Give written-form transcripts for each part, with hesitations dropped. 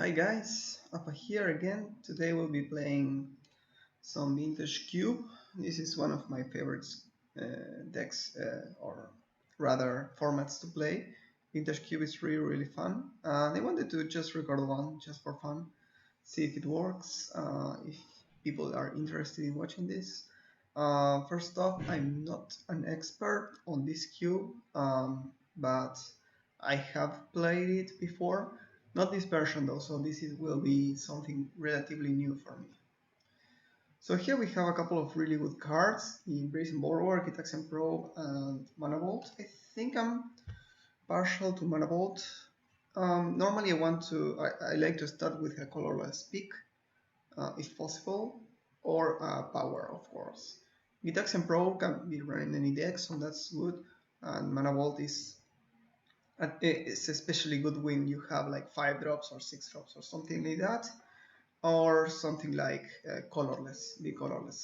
Hi guys, Appa here again. Today we'll be playing some Vintage Cube. This is one of my favorite decks, or rather formats to play. Vintage Cube is really fun, and I wanted to just record one just for fun, see if it works, if people are interested in watching this. First off, I'm not an expert on this cube, but I have played it before. Not this version though, so will be something relatively new for me. So here we have a couple of really good cards, the Brazen Bulwark, Gitaxian Probe, and Mana Vault. I think I'm partial to Mana Vault. Normally I like to start with a colorless pick, if possible, or power, of course. Gitaxian Probe can be running any deck, so that's good, and Mana Vault is it's especially good when you have like 5 drops or 6 drops or something like that, or something like the colorless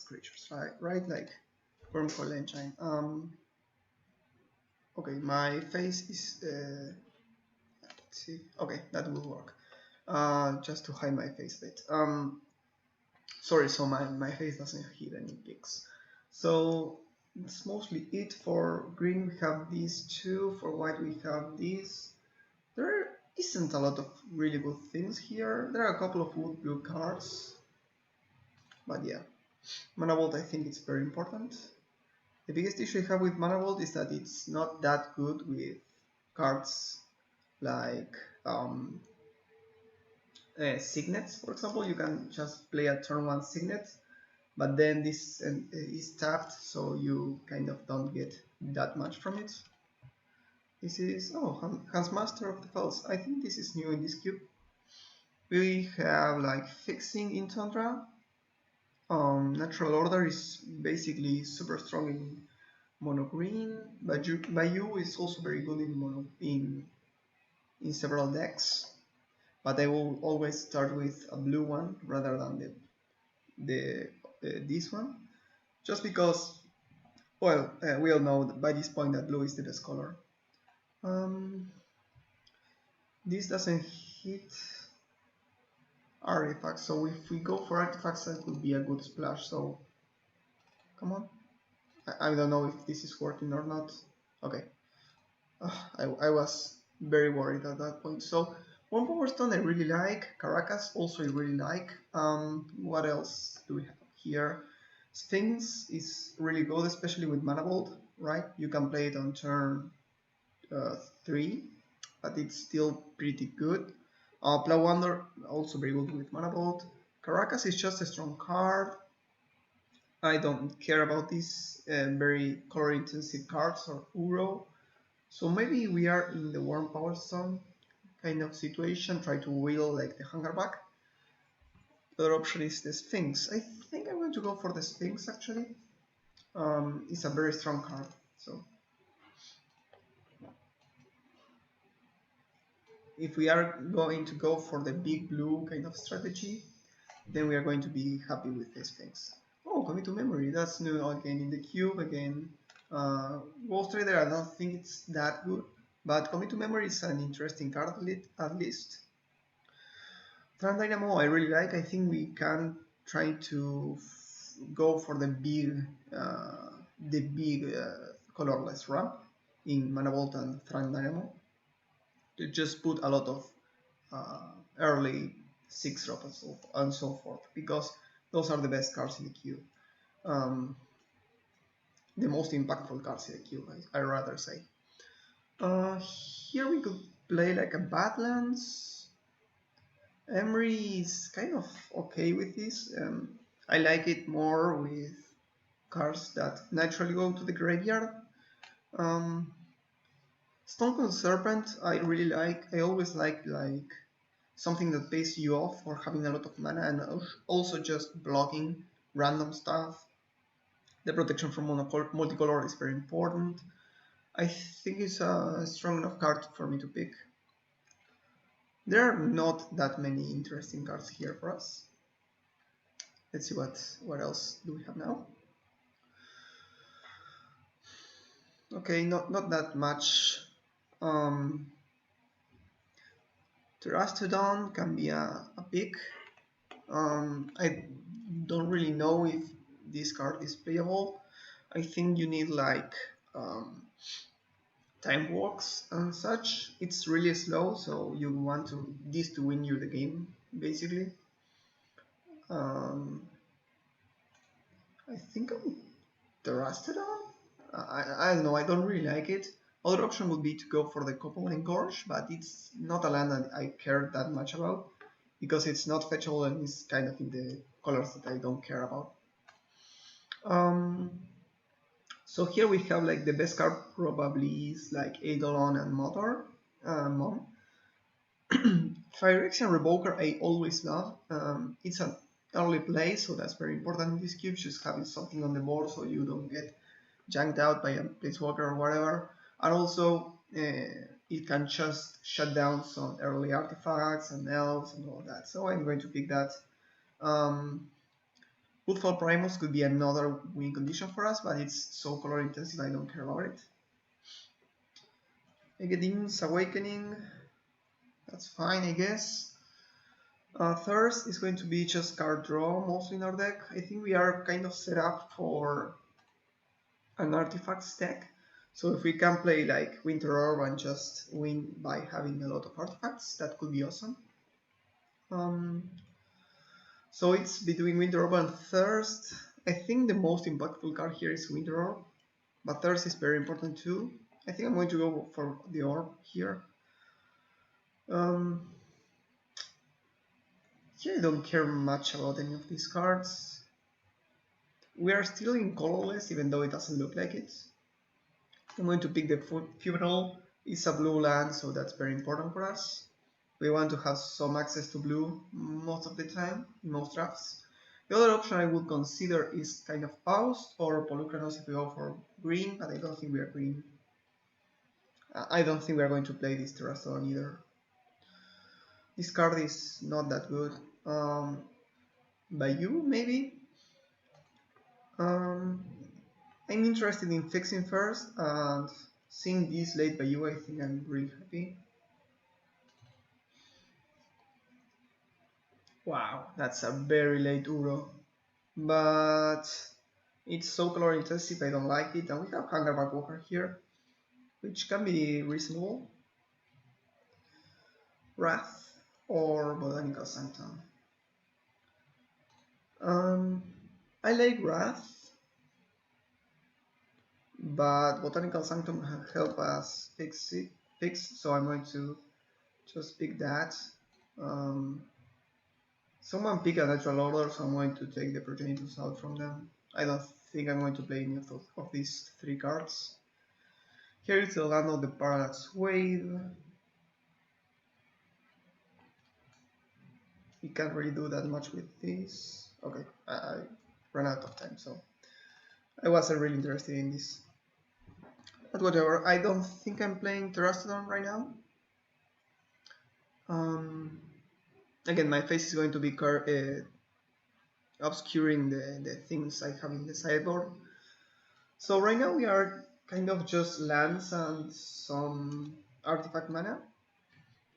creatures, right? Like Wormcoil Engine. Okay, my face is. Let's see. Okay, that will work. Just to hide my face a bit. Sorry, so my face doesn't hit any pics. So that's mostly it. For green we have these two, for white we have these. There isn't a lot of really good things here. There are a couple of wood blue cards, but yeah. Mana Vault, I think it's very important. The biggest issue I have with Mana Vault is that it's not that good with cards like Signets, for example. You can just play a turn 1 Signet, but then this is tapped, so you kind of don't get that much from it. This is, Hans Master of the Fells. I think this is new in this cube. We have like Fixing in Tundra. Natural Order is basically super strong in mono green. Bayou is also very good in several decks, but I will always start with a blue one rather than this one, just because, well, we all know by this point that blue is the best color. This doesn't hit artifacts, so if we go for artifacts, that would be a good splash. So come on. I don't know if this is working or not. Okay. I was very worried at that point. So one Power Stone I really like. Caracas also I really like. What else do we have here? Sphinx is really good, especially with Mana Vault, right? You can play it on turn 3, but it's still pretty good. Plow Wonder, also very good with Mana Vault. Caracas is just a strong card. I don't care about these very color intensive cards or Uro. So maybe we are in the Warm Power Stone kind of situation, try to wheel like the Hunger back. The other option is the Sphinx. I think I'm going to go for the Sphinx actually. It's a very strong card, so if we are going to go for the big blue kind of strategy, then we are going to be happy with the Sphinx. Oh, Commit to Memory, that's new again in the cube again. Ghost Trader, I don't think it's that good, but Commit to Memory is an interesting card at least. Tran Dynamo I really like. I think we can try to go for the big colorless ramp in Mana Vault and Tran Dynamo to just put a lot of early 6 drop and so forth, because those are the best cards in the queue. The most impactful cards in the queue, I rather say. Here we could play like a Badlands. Emery is kind of okay with this. I like it more with cards that naturally go to the graveyard. Stonecoil Serpent I really like. I always like something that pays you off for having a lot of mana and also just blocking random stuff. The protection from multicolor is very important. I think it's a strong enough card for me to pick. There are not that many interesting cards here for us. Let's see what else do we have now. Okay, not that much. Terastodon can be a pick. I don't really know if this card is playable. I think you need like time walks and such. It's really slow, so you want this to win you the game, basically. Um, I think I'm Terastodon? I don't know, I don't really like it. Other option would be to go for the Couple Engorge, but it's not a land that I care that much about because it's not fetchable and it's kind of in the colors that I don't care about. Um, so here we have like the best card probably is like Eidolon and Motor. Mom. Phyrexian Revoker I always love. It's an early play, so that's very important in this cube, just having something on the board so you don't get janked out by a Placewalker or whatever. And also, it can just shut down some early artifacts and elves and all that. So I'm going to pick that. Woodfall Primus could be another win condition for us, but it's so color intensive I don't care about it. Egadin's Awakening, that's fine I guess. Thirst is going to be just card draw mostly in our deck. I think we are kind of set up for an artifact stack. So if we can play like Winter Orb and just win by having a lot of artifacts, that could be awesome. So it's between Winter Orb and Thirst. I think the most impactful card here is Winter Orb, but Thirst is very important too. I think I'm going to go for the Orb here. Here I don't care much about any of these cards. We are still in colorless, even though it doesn't look like it. I'm going to pick the Funeral. It's a blue land, so that's very important for us. We want to have some access to blue most of the time, in most drafts. The other option I would consider is kind of Faust or Polukranos if we go for green, but I don't think we are green. I don't think we are going to play this Terrastodon either. This card is not that good. Bayou, maybe? I'm interested in fixing first, and seeing this late Bayou, I think I'm really happy. Wow, that's a very late Uro. But it's so color intensive, I don't like it. And we have Hungerback Walker here, which can be reasonable. Wrath or Botanical Sanctum. I like Wrath, but Botanical Sanctum can help us fix, so I'm going to just pick that. Someone pick a natural order, so I'm going to take the Progenitors out from them. I don't think I'm going to play any of these three cards. Here is the land of the Parallax Wave. We can't really do that much with this. Okay, I ran out of time, so I wasn't really interested in this. But whatever, I don't think I'm playing Terrastodon right now. Again, my face is going to be obscuring the things I have in the sideboard. So right now we are kind of just lands and some artifact mana.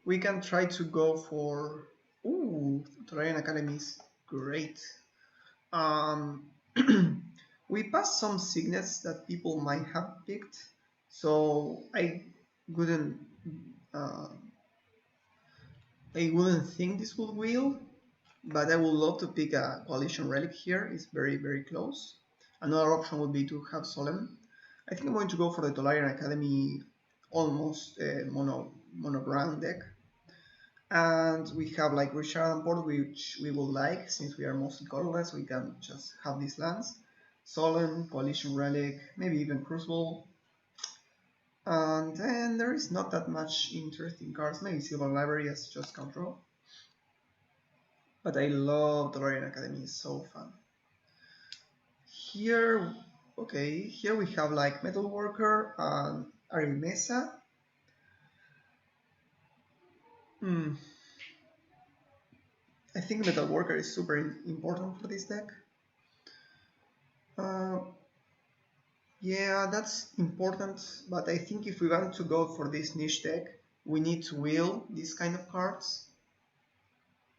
We can try to go for... Ooh, Tolarian Academy is great. We passed some signets that people might have picked, so I wouldn't think this would wheel, but I would love to pick a Coalition Relic here. It's very, very close. Another option would be to have Solemn. I think I'm going to go for the Tolarian Academy almost mono brown deck. And we have like Richard on board, which we will like since we are mostly colorless. We can just have these lands. Solemn, Coalition Relic, maybe even Crucible. And then there is not that much interesting cards. Maybe Silver Library as just control. But I love Tolarian Academy, it's so fun. Here, okay, here we have like Metal Worker and Arimesa. I think Metal Worker is super important for this deck. Yeah, that's important, but I think if we want to go for this niche deck, we need to wheel these kind of cards.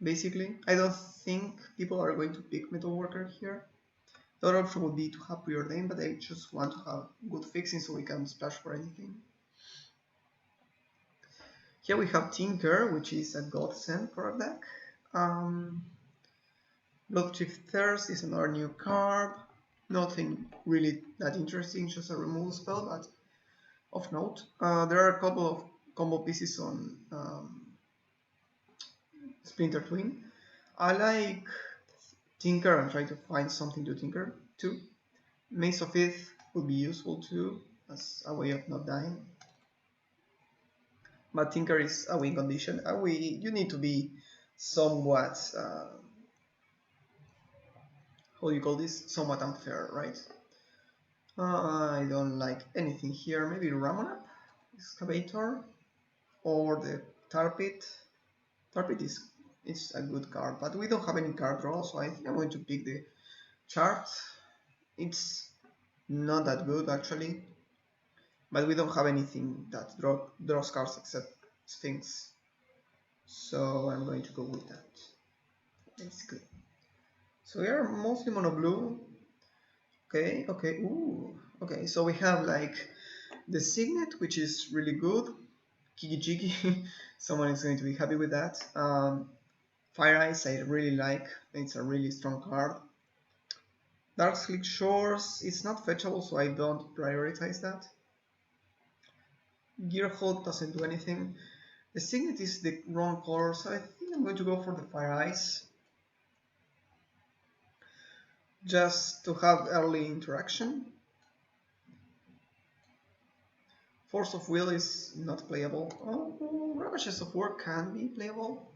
Basically, I don't think people are going to pick Metal Worker here. The other option would be to have Preordained, but I just want to have good fixing so we can splash for anything. Here we have Tinker, which is a godsend for a deck. Bloodchief is another new card. Nothing really that interesting, just a removal spell, but of note. There are a couple of combo pieces on Splinter Twin. I like Tinker and try to find something to tinker too. Mace of Ith would be useful too, as a way of not dying. But Tinker is a win condition. You need to be somewhat, how do you call this? Somewhat unfair, right? I don't like anything here. Maybe Ramonap, Excavator, or the Tarpit. Tarpit is a good card, but we don't have any card draw, so I think I'm going to pick the chart. It's not that good actually, but we don't have anything that draws cards except Sphinx, so I'm going to go with that, basically. So we are mostly mono blue. Okay, ooh, okay, so we have like the Signet, which is really good. Kiki Jiki, someone is going to be happy with that. Fire Eyes I really like, it's a really strong card. Darkslick Shores, it's not fetchable, so I don't prioritize that. Gearhold doesn't do anything. The Signet is the wrong color, so I think I'm going to go for the Fire Eyes. Just to have early interaction. Force of Will is not playable. Oh, Ravages of War can be playable.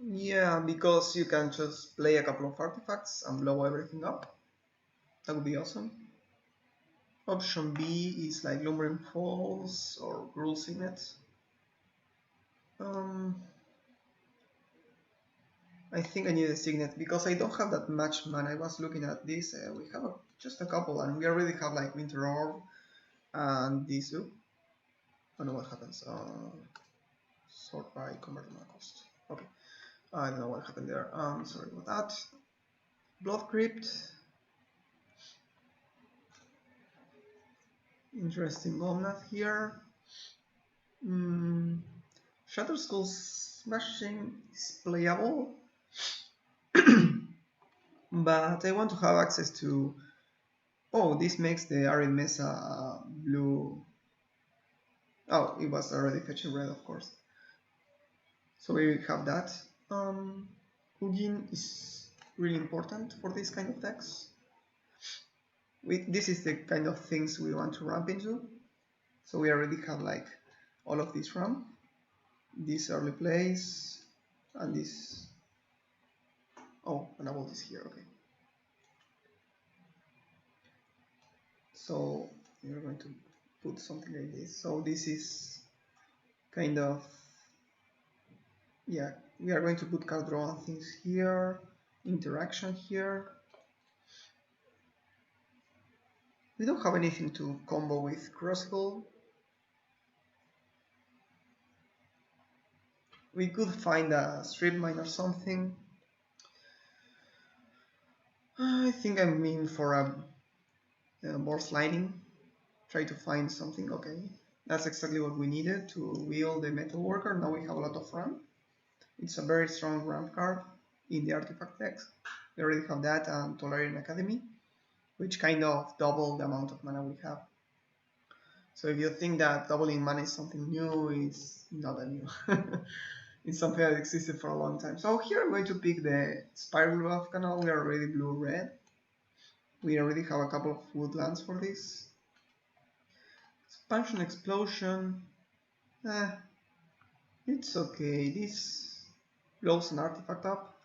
Yeah, because you can just play a couple of artifacts and blow everything up. That would be awesome. Option B is like Lumbering Falls or Gruul Signet. I think I need a Signet because I don't have that much mana. I was looking at this. We have just a couple, and we already have like Winter Orb and this. I don't know what happens. Sort by convert mana cost. Okay. I don't know what happened there. Sorry about that. Blood Crypt. Interesting Omnath here. Shatter Skull Smashing is playable. But I want to have access to... Oh, this makes the Arid Mesa blue. Oh, it was already fetching red, of course. So we have that. Ugin is really important for this kind of decks. This is the kind of things we want to ramp into. So we already have like all of this ramp, this early plays, and this. Oh, and all this here. Okay. So we're going to put something like this. So this is kind of, yeah, we are going to put card draw and things here, interaction here. We don't have anything to combo with Crucible. We could find a strip mine or something. I think I'm in for a more sliding. Try to find something. Okay, that's exactly what we needed to wheel the Metal Worker. Now we have a lot of ramp. It's a very strong ramp card in the artifact decks. We already have that and Tolarian Academy, which kind of double the amount of mana we have. So if you think that doubling mana is something new, it's not that new. It's something that existed for a long time. So here I'm going to pick the Spiral Buff Canal. We are already blue-red. We already have a couple of woodlands for this. Expansion Explosion. It's okay. This blows an artifact up.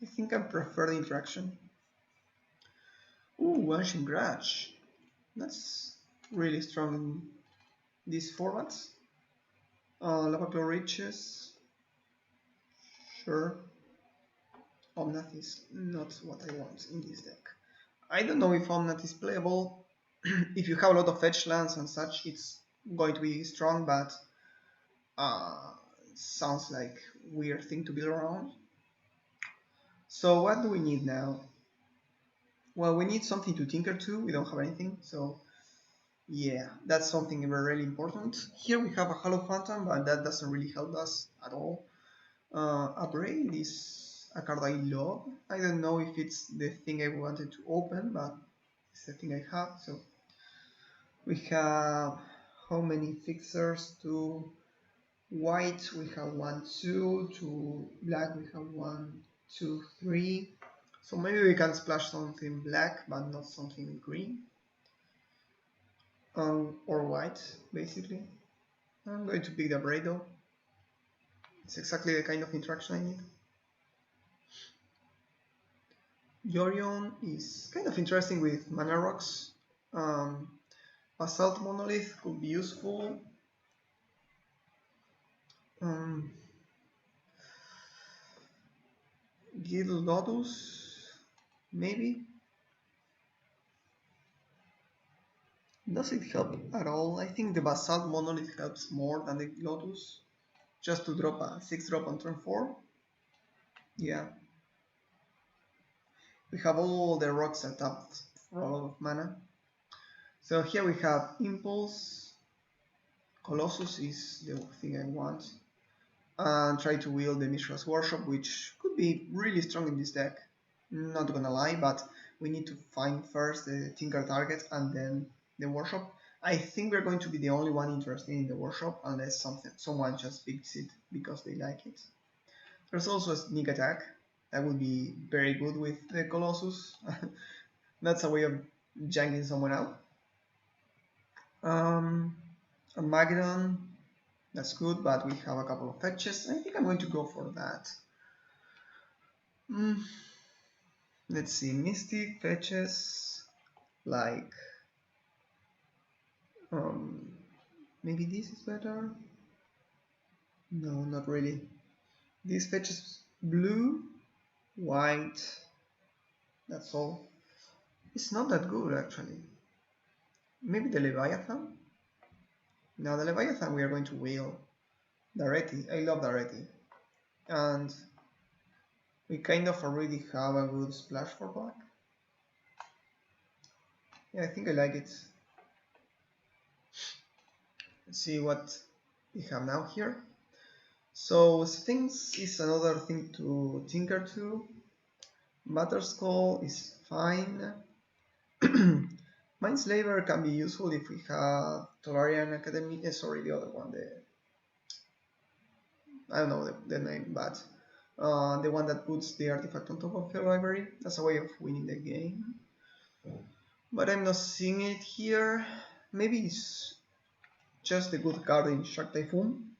I think I prefer the interaction. Ooh, Ancient Grudge. That's really strong in these formats. Lava Claw Riches. Sure. Omnath is not what I want in this deck. I don't know if Omnath is playable. if you have a lot of fetch lands and such, it's going to be strong, but uh, sounds like weird thing to build around. So what do we need now? Well, we need something to tinker to. We don't have anything, so yeah, that's something really important. Here we have a Hollow Phantom, but that doesn't really help us at all. Upgrade is a card I love. I don't know if it's the thing I wanted to open, but it's the thing I have. So we have how many fixers? To white we have 1, 2. To black we have 1, 2, 3. So maybe we can splash something black, but not something green. Or white, basically. I'm going to pick the upgrade though. It's exactly the kind of interaction I need. Yorion is kind of interesting with mana rocks. Assault Monolith could be useful. Give Lotus, maybe? Does it help at all? I think the Basalt Monolith helps more than the Lotus. Just to drop a 6-drop on turn 4. Yeah. We have all the rocks set up for a lot of mana. So here we have Impulse. Colossus is the thing I want. And try to wield the Mishra's Workshop, which could be really strong in this deck. Not gonna lie, but we need to find first the Tinker target and then the Workshop. I think we're going to be the only one interested in the Workshop unless someone just picks it because they like it. There's also a Sneak Attack. That would be very good with the Colossus. That's a way of janking someone out. Armageddon, that's good, but we have a couple of fetches. I think I'm going to go for that. Let's see, Mystic fetches like maybe this is better. No, not really. This fetches blue, white. That's all. It's not that good actually. Maybe the Leviathan. Now the Leviathan we are going to wheel. Dareti. I love Dareti. And we kind of already have a good splash for black. Yeah, I think I like it. Let's see what we have now here. So Sphinx is another thing to tinker to. Batterskull is fine. Mindslaver can be useful if we have Tolarian Academy. Sorry, the other one. I don't know the name, but the one that puts the artifact on top of the library. That's a way of winning the game. But I'm not seeing it here. Maybe it's just a good card in Shark Typhoon.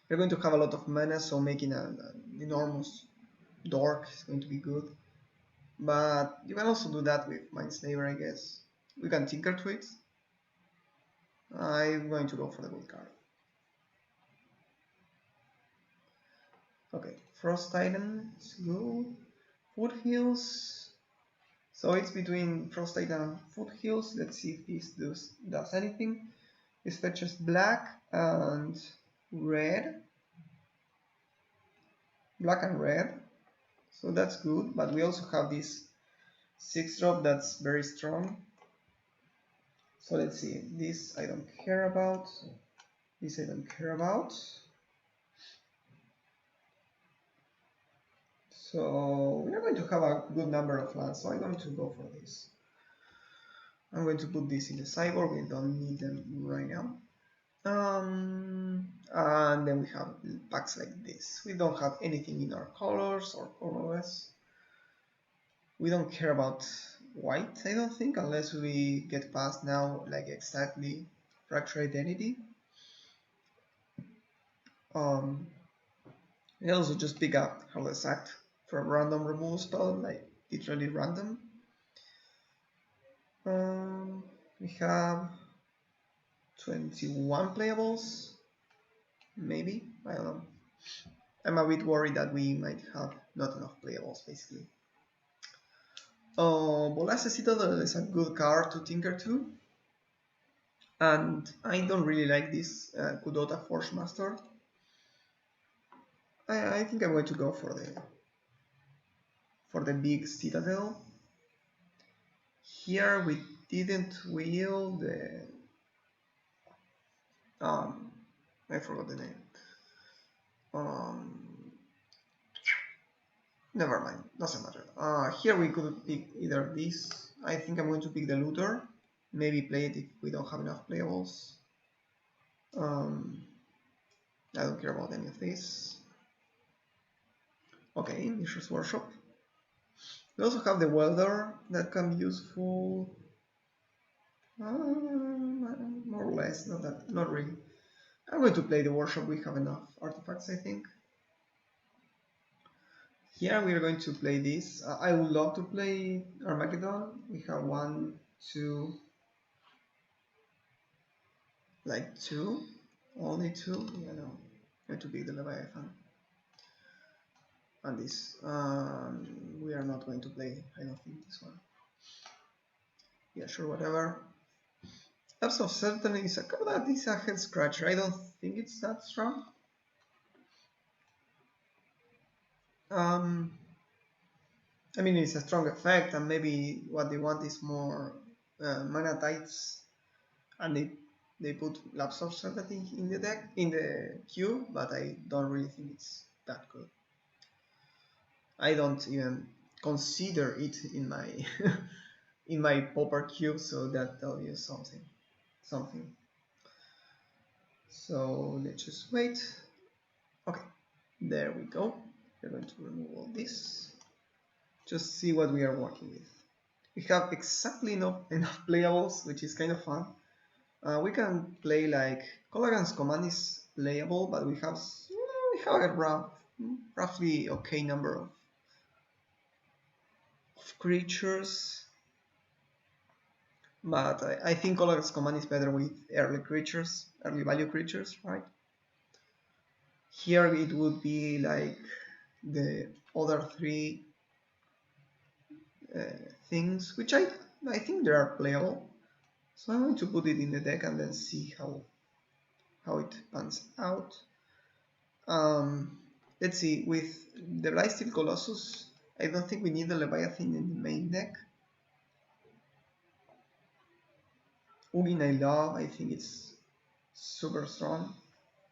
You're going to have a lot of mana, so making an enormous dork is going to be good. But you can also do that with Mindslaver, I guess. We can tinker to it. I'm going to go for the good card. Okay, Frost Titan is good. Foothills. So it's between Frost Titan and Foothills. Let's see if this does anything. This fetches black and red. Black and red. So that's good, but we also have this 6-drop that's very strong. So let's see. This I don't care about. This I don't care about. So we are going to have a good number of lands, so I'm going to go for this. I'm going to put this in the sideboard. We don't need them right now. And then we have packs like this. We don't have anything in our colors or colorless. We don't care about white, I don't think, unless we get past now, like exactly Fracture Identity. I also just pick up Heartless Act for a random removal spell, like literally random. We have 21 playables, maybe, I don't know. I'm a bit worried that we might have not enough playables, basically. Bolas Citadel is a good card to tinker to, and I don't really like this Kudota Forge Master. I think I'm going to go for the big Citadel. Here we didn't wheel the I forgot the name. Um, Never mind, doesn't matter. Here we could pick either this. I think I'm going to pick the looter. Maybe play it if we don't have enough playables. Um, I don't care about any of this. Okay, Mishra's Workshop. We also have the welder that can be useful. More or less, not really. I'm going to play the workshop. We have enough artifacts, I think. Here we are going to play this. I would love to play Armageddon. We have one, two, like two, only two. Yeah, no, going to be the Leviathan. And this, we are not going to play. I don't think this one. Yeah, sure, whatever. Lapse of Certainty is a card that is a head scratcher. I don't think it's that strong. I mean, it's a strong effect, and maybe what they want is more mana tights, and they put Lapse of Certainty in the deck, in the queue, but I don't really think it's that good. I don't even consider it in my in my popper queue, so that tells you something. So let's just wait. Okay, there we go. We're going to remove all this. Just see what we are working with. We have exactly enough playables, which is kind of fun. We can play like Colagan's command is playable, but we have a roughly okay number of creatures. But I think Colagan's command is better with early value creatures, right? Here it would be like the other three things, which I think they are playable. So I'm going to put it in the deck and then see how it pans out. Let's see, with the Blightsteel Colossus, I don't think we need the Leviathan in the main deck. Ugin I love, I think it's super strong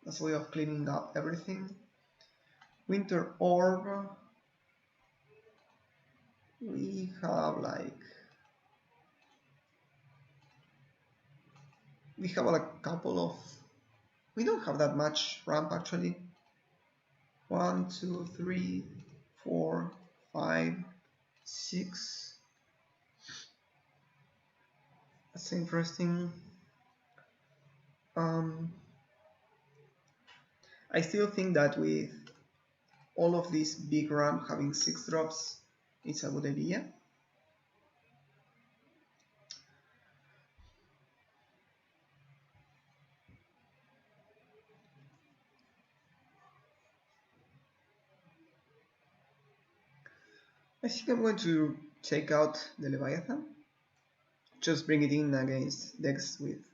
as a way of cleaning up everything. Winter Orb, we have a couple of, we don't have that much ramp actually. 1, 2, 3, 4, 5, 6. That's interesting. I still think that with all of these big ramp having 6 drops, it's a good idea. I think I'm going to take out the Leviathan. Just bring it in against decks with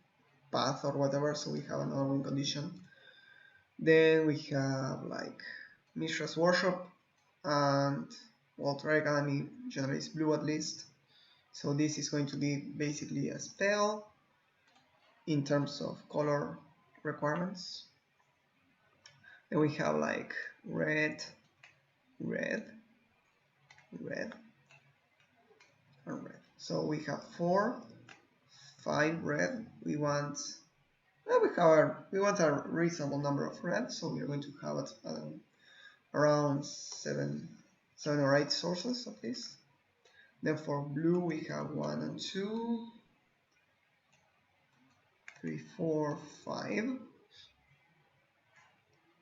Path or whatever, so we have another win condition. Then we have like Mishra's Workshop, and well, Tri Academy generates blue at least. So this is going to be basically a spell in terms of color requirements. Then we have like red, red, red, and red. So we have 4, 5 red. We want a reasonable number of red, so we are going to have it around 7 or 8 sources of this. Then for blue we have 1 and 2, 3, 4, 5.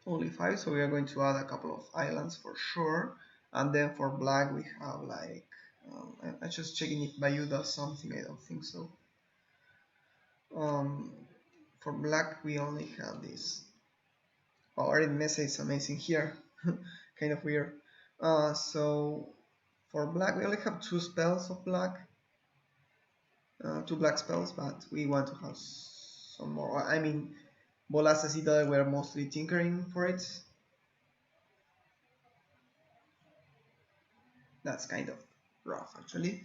Only 5, so we are going to add a couple of islands for sure. And then for black we have like, I'm just checking if Bayou does something. I don't think so. For black we only have this. Oh, Arid Mesa is amazing here. Kind of weird. So For black, we only have two spells of black, two black spells, but we want to have some more. I mean, Bolas Citadel, we're mostly tinkering for it. That's kind of rough, actually.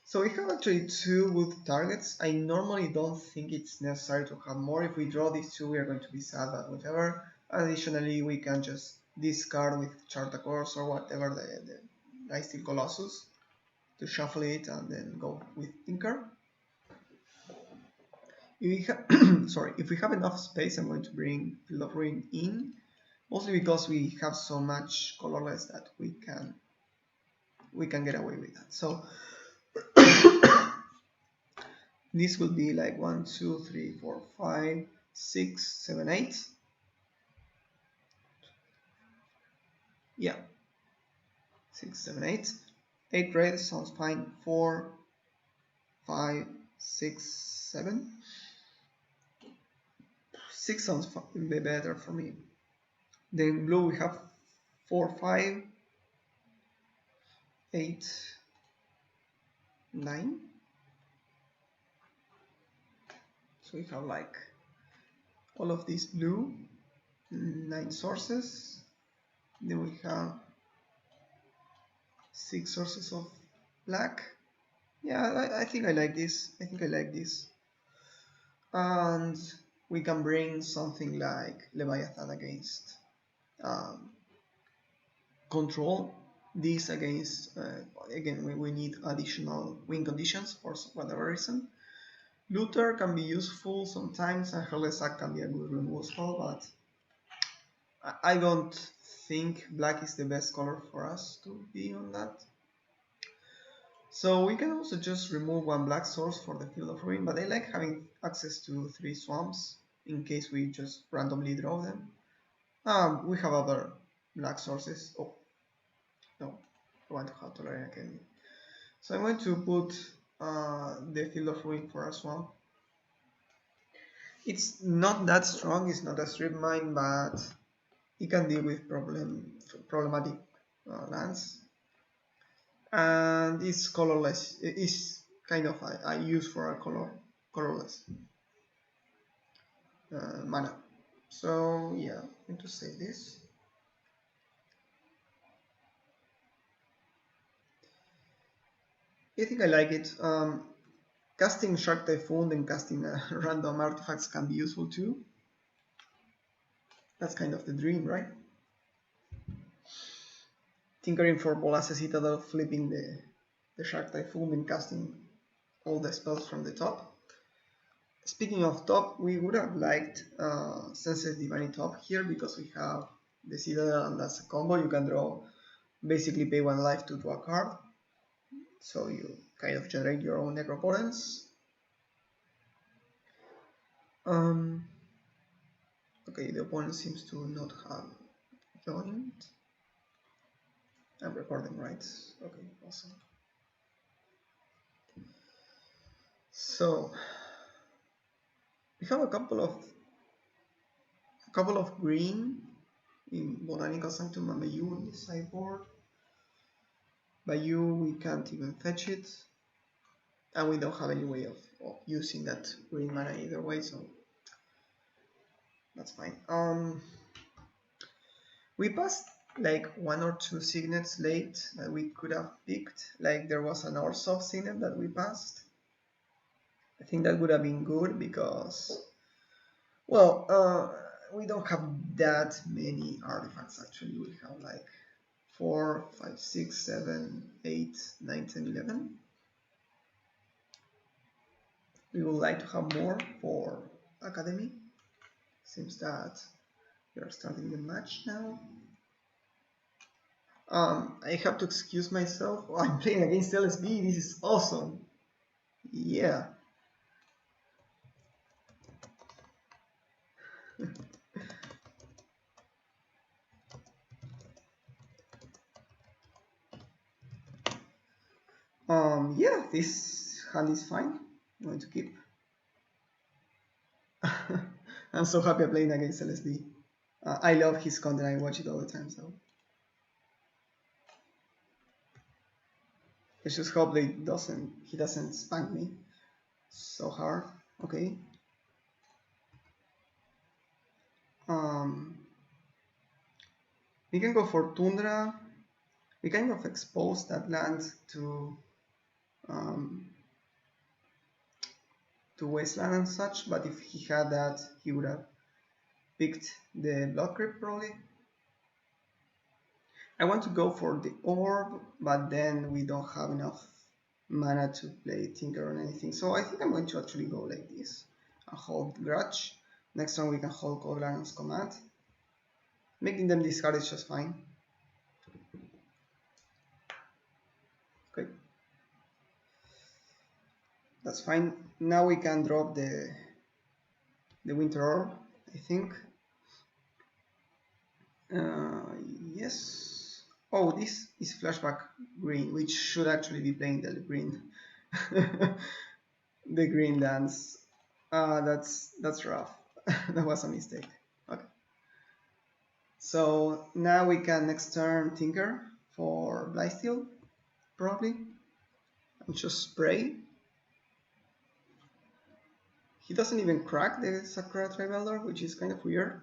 So we have actually two good targets. I normally don't think it's necessary to have more. If we draw these two, we are going to be sad, but whatever. Additionally, we can just discard with Chartacors or whatever the Ice Steel Colossus to shuffle it and then go with Tinker. If we sorry, if we have enough space, I'm going to bring Field of Ruin in, mostly because we have so much colorless that we can get away with that. So this would be like 1, 2, 3, 4, 5, 6, 7, 8. Yeah, 6, 7, 8. 8 red sounds fine. 4, 5, 6, 7. 6 sounds better for me. Then blue we have 4, 5, 8, 9. So we have like all of these blue, 9 sources. Then we have 6 sources of black. Yeah, I think I like this. I think I like this. And we can bring something like Leviathan against control. This against, again, we need additional win conditions for whatever reason. Luther can be useful sometimes, and Helesac can be a good removal spell, but I don't think black is the best color for us to be on that. So we can also just remove one black source for the Field of Ruin, but I like having access to 3 swamps in case we just randomly draw them. We have other black sources. Oh, no, I want to have Tolerant Academy. So I'm going to put the Field of Ruin for a swamp. It's not that strong, it's not a strip mine, but it can deal with problematic lands. And it's colorless. It's kind of a use for a colorless mana. So yeah, I'm going to save this. I think I like it. Casting Shark Typhoon and casting random artifacts can be useful too. That's kind of the dream, right? Tinkering for Bolas Citadel, flipping the Shark Typhoon and casting all the spells from the top. Speaking of top, we would have liked Senses Divine top here because we have the Citadel and that's a combo. You can draw, basically pay 1 life to draw a card. So you kind of generate your own Necropotence. Okay, the opponent seems to not have joined. I'm recording, right? Okay, awesome. So we have a couple of green in Botanical Sanctum and Bayou on the sideboard. Bayou, we can't even fetch it, and we don't have any way of using that green mana either way, so that's fine. We passed like 1 or 2 signets late that we could have picked. Like there was an Orsov signet that we passed. I think that would have been good because, well, we don't have that many artifacts actually. We have like 4, 5, 6, 7, 8, 9, 10, 11. We would like to have more for Academy. Seems that we are starting the match now. I have to excuse myself. Oh, I'm playing against LSV. This is awesome. Yeah. Yeah, this hand is fine. I'm going to keep. I'm so happy I'm playing against LSV. I love his content. I watch it all the time. So Let's just hope he doesn't spank me so hard. Okay. We can go for Tundra. We kind of expose that land um, to Wasteland and such, but if he had that, he would have picked the Blood Crypt probably. I want to go for the Orb, but then we don't have enough mana to play Tinker or anything, so I think I'm going to actually go like this and hold Grudge. Next turn we can hold Cold Dragon's Command. Making them discard is just fine. Okay. That's fine. Now we can drop the Winter Orb, I think. Yes. Oh, this is flashback green, which should actually be playing the green. The green dance. That's rough. That was a mistake. Okay. So now we can next turn Tinker for Blightsteel, probably. And just spray. He doesn't even crack the Sakura Tribe Elder, which is kind of weird.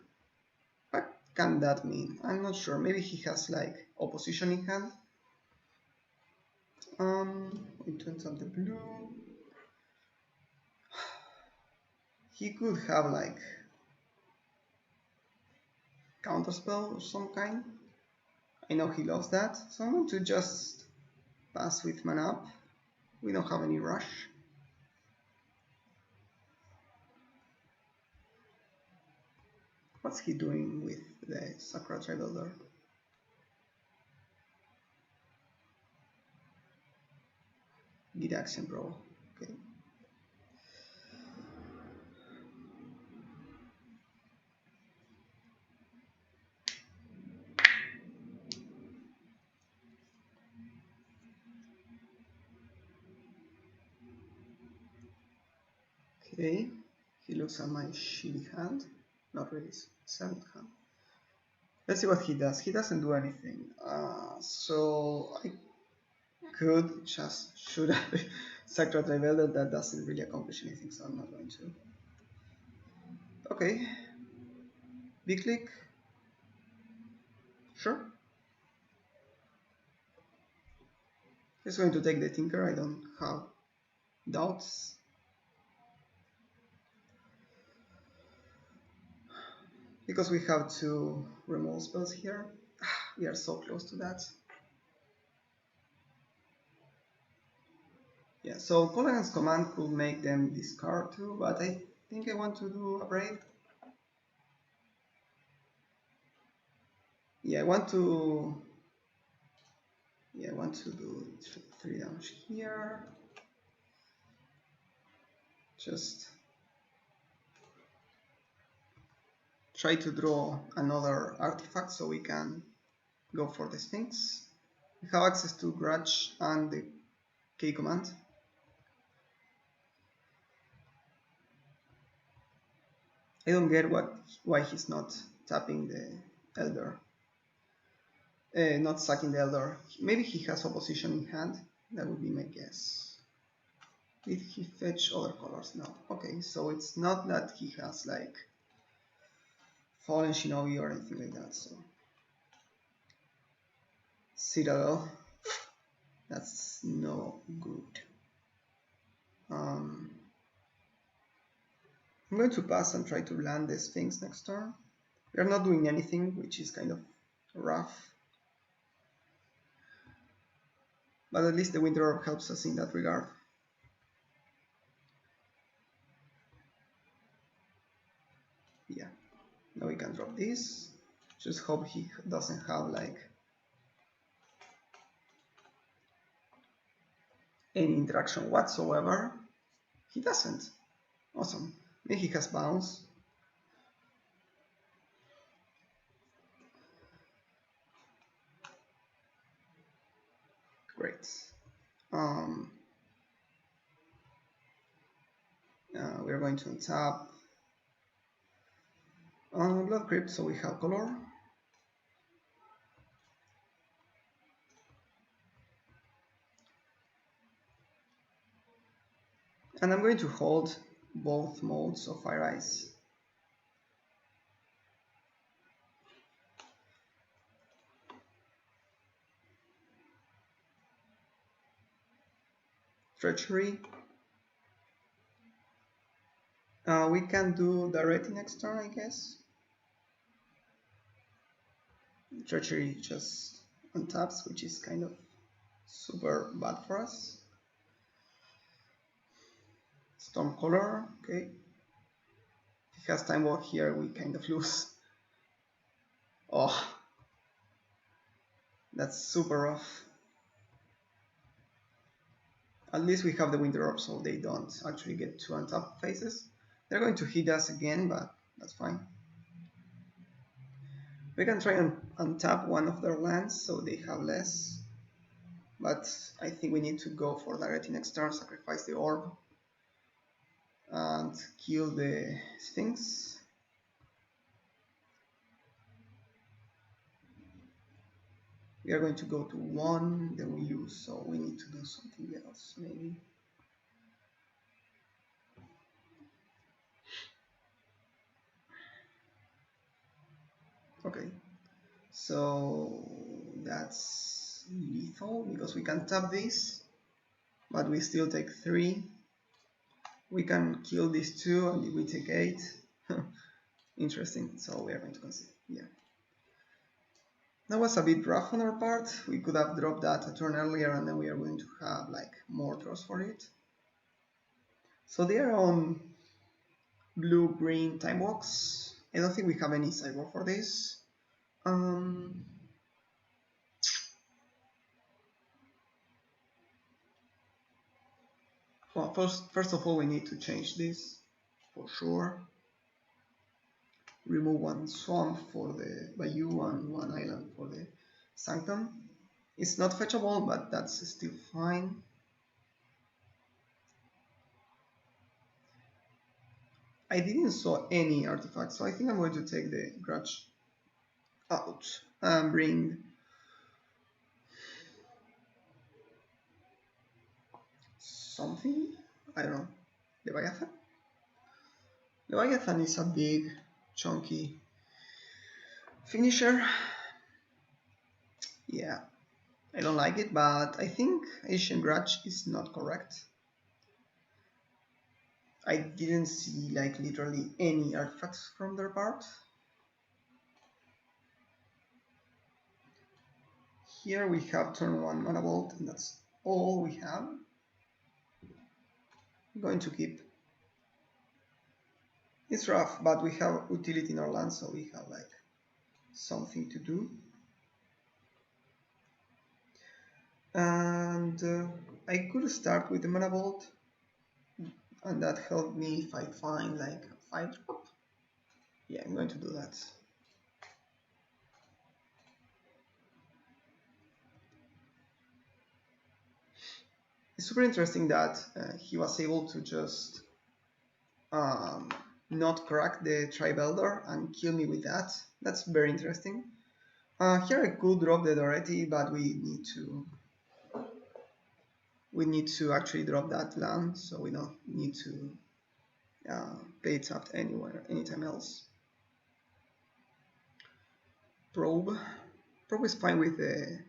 What can that mean? I'm not sure. Maybe he has like opposition in hand. We turn up the blue. He could have like counterspell of some kind. I know he loves that, so I'm going to just pass with mana up. We don't have any rush. What's he doing with the Sakura Tribe Elder? Git action, bro. Okay. Okay. He looks at my shitty hand. Not really, 7th hand. Let's see what he does. He doesn't do anything. So I could just shoot at the Sakura Tribe Elder. That doesn't really accomplish anything, so I'm not going to. Okay. Big click. Sure. He's going to take the Tinker. I don't have doubts. Because we have 2 removal spells here. We are so close to that. Yeah, so Colligan's command could make them discard too, but I think I want to do a break. Yeah, I want to do 3 damage here. Just try to draw another artifact so we can go for the Sphinx. We have access to Grudge and the K command. I don't get why he's not tapping the Elder. Not sacking the Elder. Maybe he has opposition in hand. That would be my guess. Did he fetch other colors? No. Okay, so it's not that he has like Fallen Shinobi or anything like that. So Citadel. That's no good. I'm going to pass and try to land the Sphinx next turn. We are not doing anything, which is kind of rough. But at least the Winter Orb helps us in that regard. Yeah, now we can drop this. Just hope he doesn't have like any interaction whatsoever. He doesn't. Awesome. Maybe he has bounce. Great. We're going to untap Blood Crypt, so we have color. And I'm going to hold both modes of Fire Ice. Treachery. We can do directly next turn, I guess. Treachery just untaps, which is kind of super bad for us. Stormcaller, okay. If he has Time Walk here, we kind of lose. Oh, that's super rough. At least we have the Winter Orb, so they don't actually get to untap phases. They're going to hit us again, but that's fine. We can try and untap one of their lands, so they have less. But I think we need to go for directly next turn, sacrifice the orb, and kill the Sphinx. We are going to go to 1, then we lose, so we need to do something else, maybe. Okay, so that's lethal because we can tap this, but we still take 3. We can kill these 2 and we take 8. Interesting, so we are going to consider, yeah. That was a bit rough on our part. We could have dropped that a turn earlier and then we are going to have like more draws for it. So they are on blue-green time walks. I don't think we have any sideboard for this. Well, first of all, we need to change this for sure. Remove 1 swamp for the Bayou and 1 island for the Sanctum. It's not fetchable, but that's still fine. I didn't saw any artifacts, so I think I'm going to take the Grudge out and bring something. I don't know. Leviathan? Leviathan is a big, chunky finisher. Yeah, I don't like it, but I think Ancient Grudge is not correct. I didn't see like literally any artifacts from their part. Here we have turn 1 Mana Bolt, and that's all we have. I'm going to keep. It's rough, but we have utility in our land, so we have like something to do. And I could start with the Mana Bolt, and that helped me if I find like a 5-drop. Yeah, I'm going to do that. It's super interesting that he was able to just not crack the Tribe Elder and kill me with that. That's very interesting. Here I could drop the Doretti, but we need to actually drop that land, so we don't need to play it tapped anywhere, anytime else. Probe is fine with the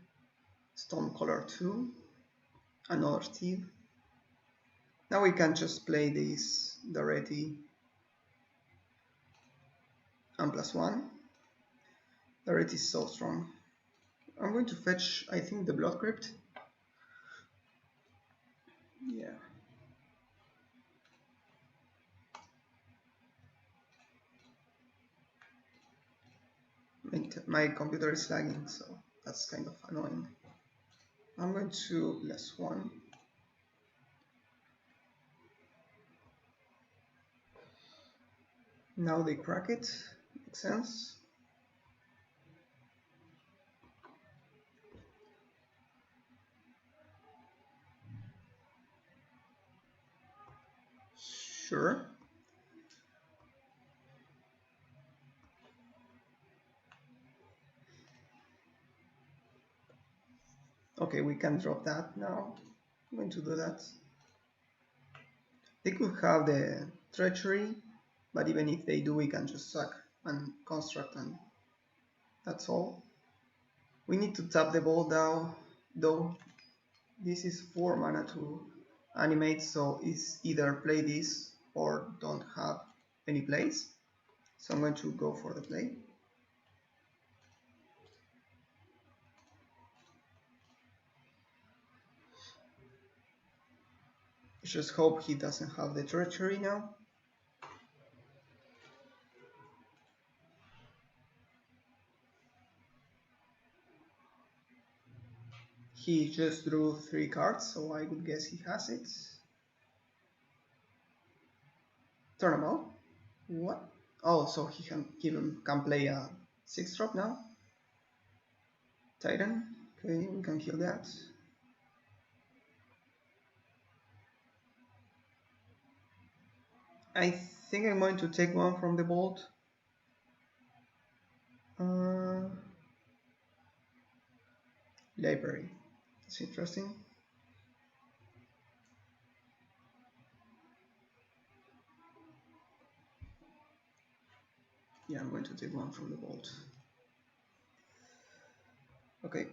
Stormcaller too. Another Steve. Now we can just play this Doretti and +1. Doretti is so strong. I'm going to fetch, I think, the Blood Crypt. Yeah. My computer is lagging, so that's kind of annoying. I'm going to +1. Now they crack it. Makes sense. Sure. Okay, we can drop that now. I'm going to do that. They could have the treachery, but even if they do, we can just sack and construct, and that's all. We need to tap the ball down, though. This is 4 mana to animate, so it's either play this or don't have any plays. So I'm going to go for the play. Just hope he doesn't have the treachery now. He just drew 3 cards, so I would guess he has it. Turn him out. What? Oh, so he can play a 6-drop now. Titan. Okay, we can kill that. I think I'm going to take one from the vault. Library. That's interesting. Yeah, I'm going to take one from the vault. Okay.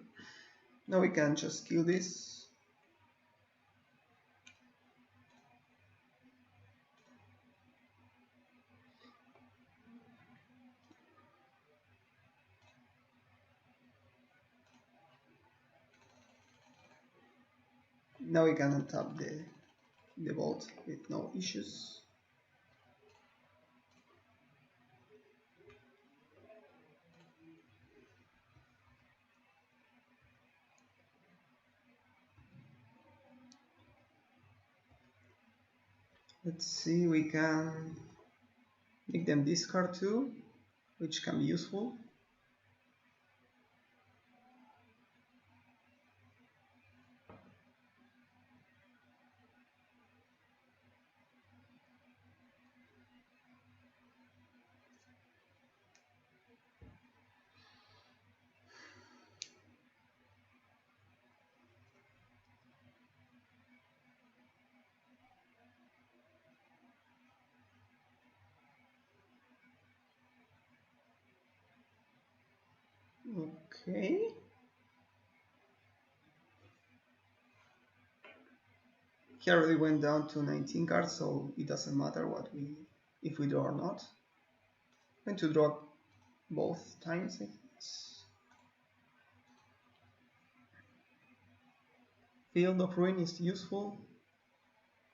Now we can just kill this. Now we can untap the vault with no issues. Let's see, we can make them discard too, which can be useful. Okay. He already went down to 19 cards, so it doesn't matter if we draw or not. I'm going to draw both times, I guess. Field of Ruin is useful.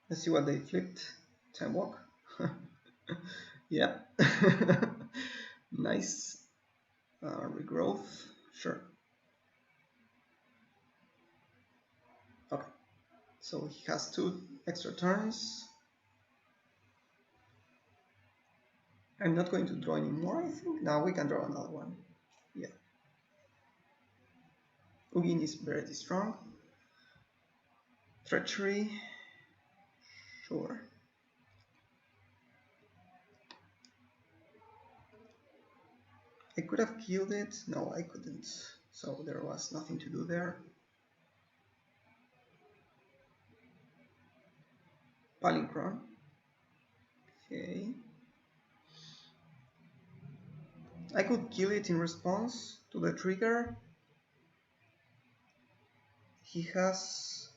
Let's see what they flipped. Time Walk. Yeah. Nice. Regrowth. Sure. Okay. So he has 2 extra turns. I'm not going to draw anymore, I think. Now we can draw another one. Yeah. Ugin is very strong. Treachery. Sure. I could have killed it. No, I couldn't. So there was nothing to do there. Palinchron. Okay. I could kill it in response to the trigger. He has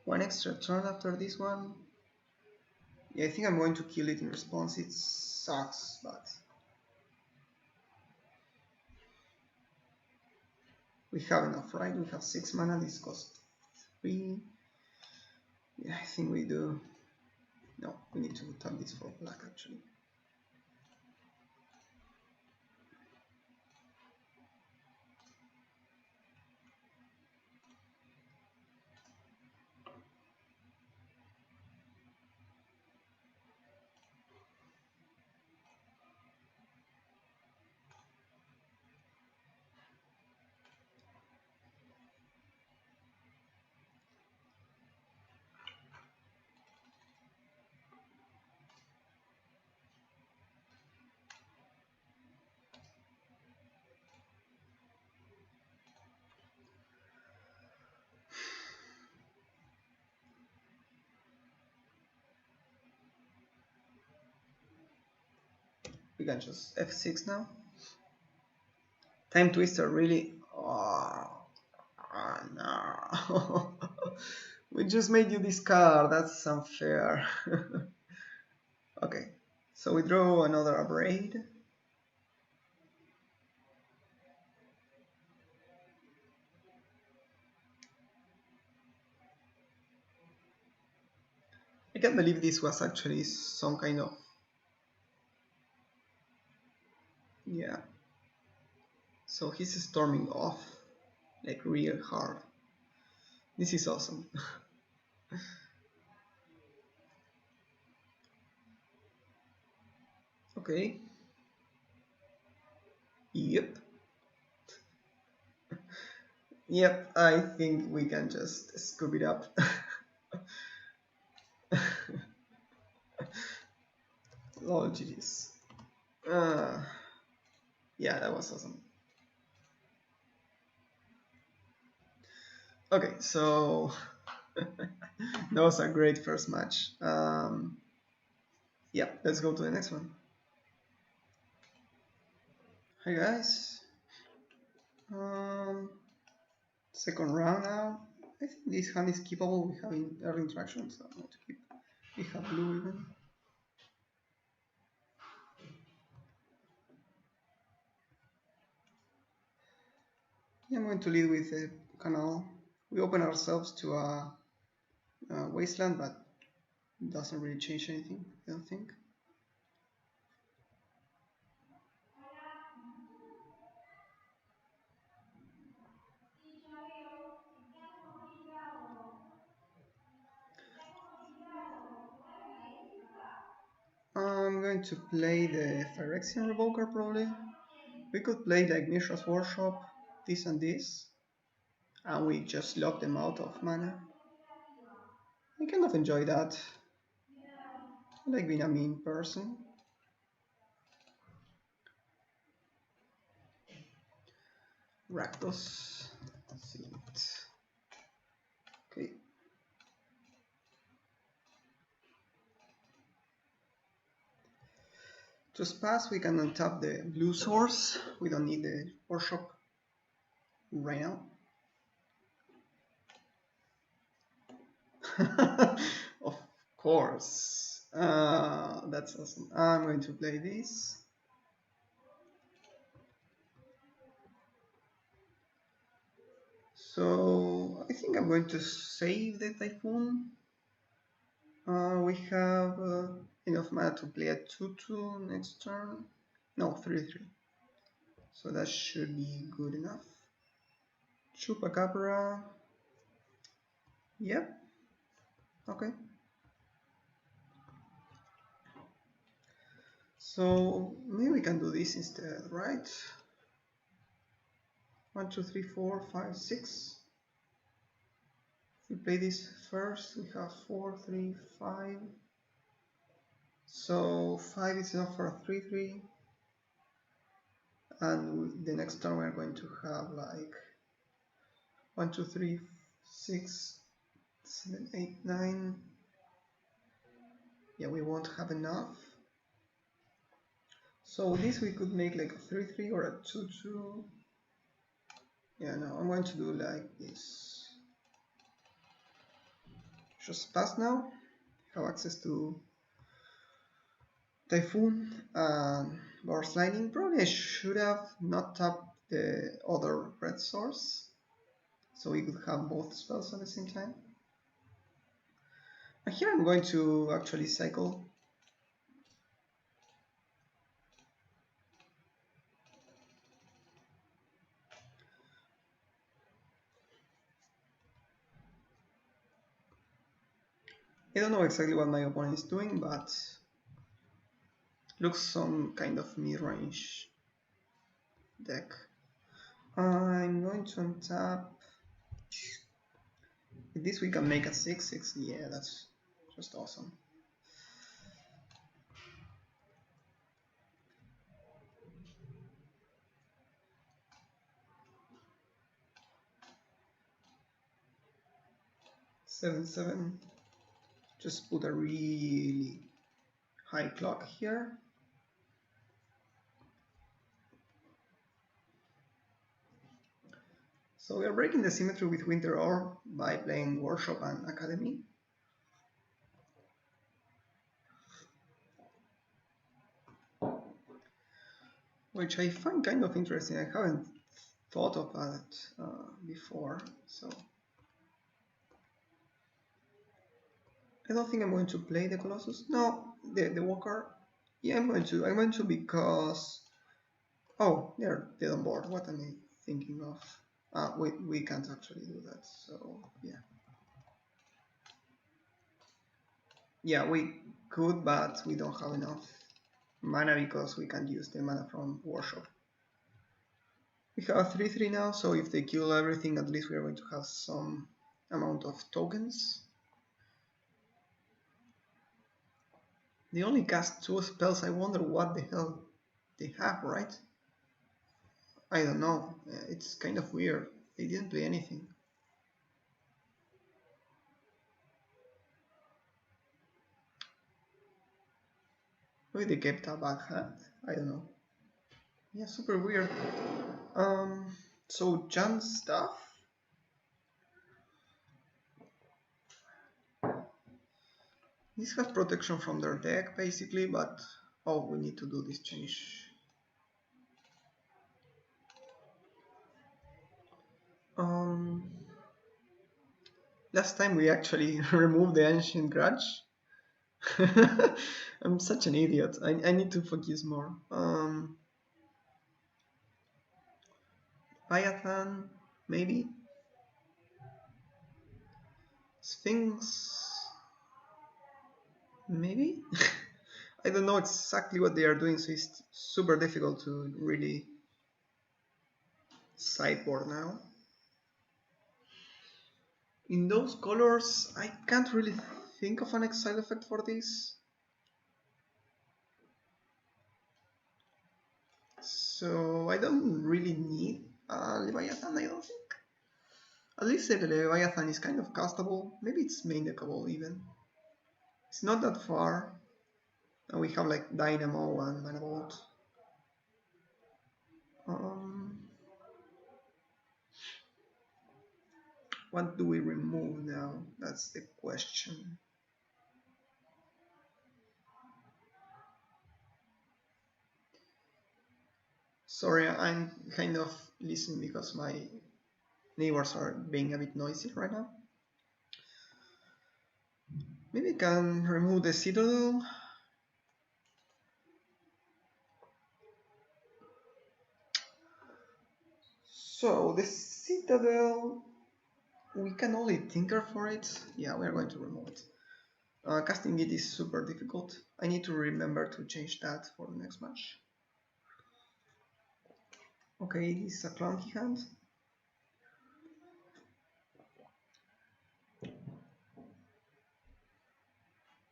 1 extra turn after this one. Yeah, I think I'm going to kill it in response. It sucks, but we have enough, right? We have 6 mana. This costs 3. Yeah, I think we do. No, we need to tap this for black actually. We can just f6 now. Time twister, really? Oh, no. We just made you discard. That's unfair. Okay, so we draw another abrade. I can't believe this was actually some kind of... Yeah. So he's storming off like real hard. This is awesome. Okay. Yep. Yep, I think we can just scoop it up. Lol, GG's. Yeah, that was awesome. Okay, so that was a great first match. Yeah, let's go to the next one. Hi guys. Second round now. I think this hand is keepable. We have early interactions, so I'm going to keep. We have blue even. Yeah, I'm going to lead with a canal. We open ourselves to a wasteland, but it doesn't really change anything, I don't think. I'm going to play the Phyrexian Revoker probably. We could play like Mishra's Workshop, this and this, and we just lock them out of mana. I kind of enjoy that. I like being a mean person. Rakdos. Okay. To pass, we can untap the blue source. We don't need the workshop right now. Of course. That's awesome. I'm going to play this. So I think I'm going to save the Typhoon. We have enough mana to play a 2-2 next turn. No, 3-3. So that should be good enough. Chupacabra. Yep. Okay. So maybe we can do this instead, right? 1, 2, 3, 4, 5, 6. If we play this first, we have 4, 3, 5. So 5 is enough for a 3-3. And the next turn we're going to have like 1, 2, 3, 6, 7, 8, 9. Yeah, we won't have enough. So this we could make like a 3-3 or a 2-2. Yeah, no, I'm going to do like this. Just pass now. Have access to Typhoon and Boros Lightning. Probably I should have not tapped the other red source, so we could have both spells at the same time. And here I'm going to actually cycle. I don't know exactly what my opponent is doing, but looks some kind of mid-range deck. I'm going to untap. With this we can make a 6-6. Yeah, that's just awesome. Seven. Just put a really high clock here. So we are breaking the symmetry with Winter Orb by playing Workshop and Academy. Which I find kind of interesting. I haven't thought of that before, so I don't think I'm going to play the Colossus. No, the Walker. Yeah, I'm going to because they're on board. What am I thinking of? We can't actually do that. So yeah. Yeah, we could, but we don't have enough mana because we can't use the mana from Workshop. We have 3/3 now, so if they kill everything, at least we are going to have some amount of tokens. They only cast 2 spells. I wonder what the hell they have, right? I don't know. It's kind of weird. They didn't play anything. Maybe they kept a bad hand. I don't know. Yeah, super weird. So Jan stuff. These have protection from their deck basically, but we need to do this change. Last time we actually removed the Ancient Grudge. I'm such an idiot. I need to focus more. Leviathan, maybe? Sphinx, maybe? I don't know exactly what they are doing, so it's super difficult to really sideboard now. In those colors, I can't really think of an exile effect for this. So I don't really need a Leviathan, I don't think. At least the Leviathan is kind of castable. Maybe it's main deckable even. It's not that far. And we have like Dynamo and Mana Bolt. What do we remove now? That's the question. Sorry, I'm kind of listening because my neighbors are being a bit noisy right now. Maybe I can remove the Citadel. So the Citadel, we can only tinker for it. Yeah, we are going to remove it. Casting it is super difficult. I need to remember to change that for the next match. Okay, this is a clunky hand.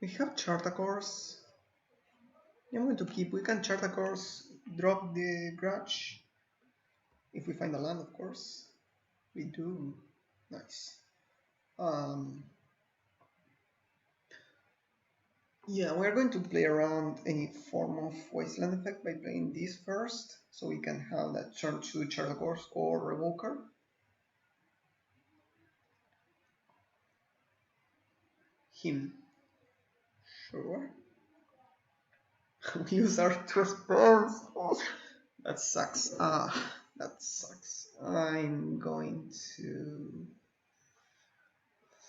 We have Charta Course. I'm going to keep. We can Charta Course, drop the Grudge. If we find a land, of course. We do. Nice. Yeah, we're going to play around any form of Wasteland effect by playing this first, so we can have that turn to Charter Course or Revoker. Him. Sure. We use our 2 spells. Oh, that sucks. That sucks. I'm going to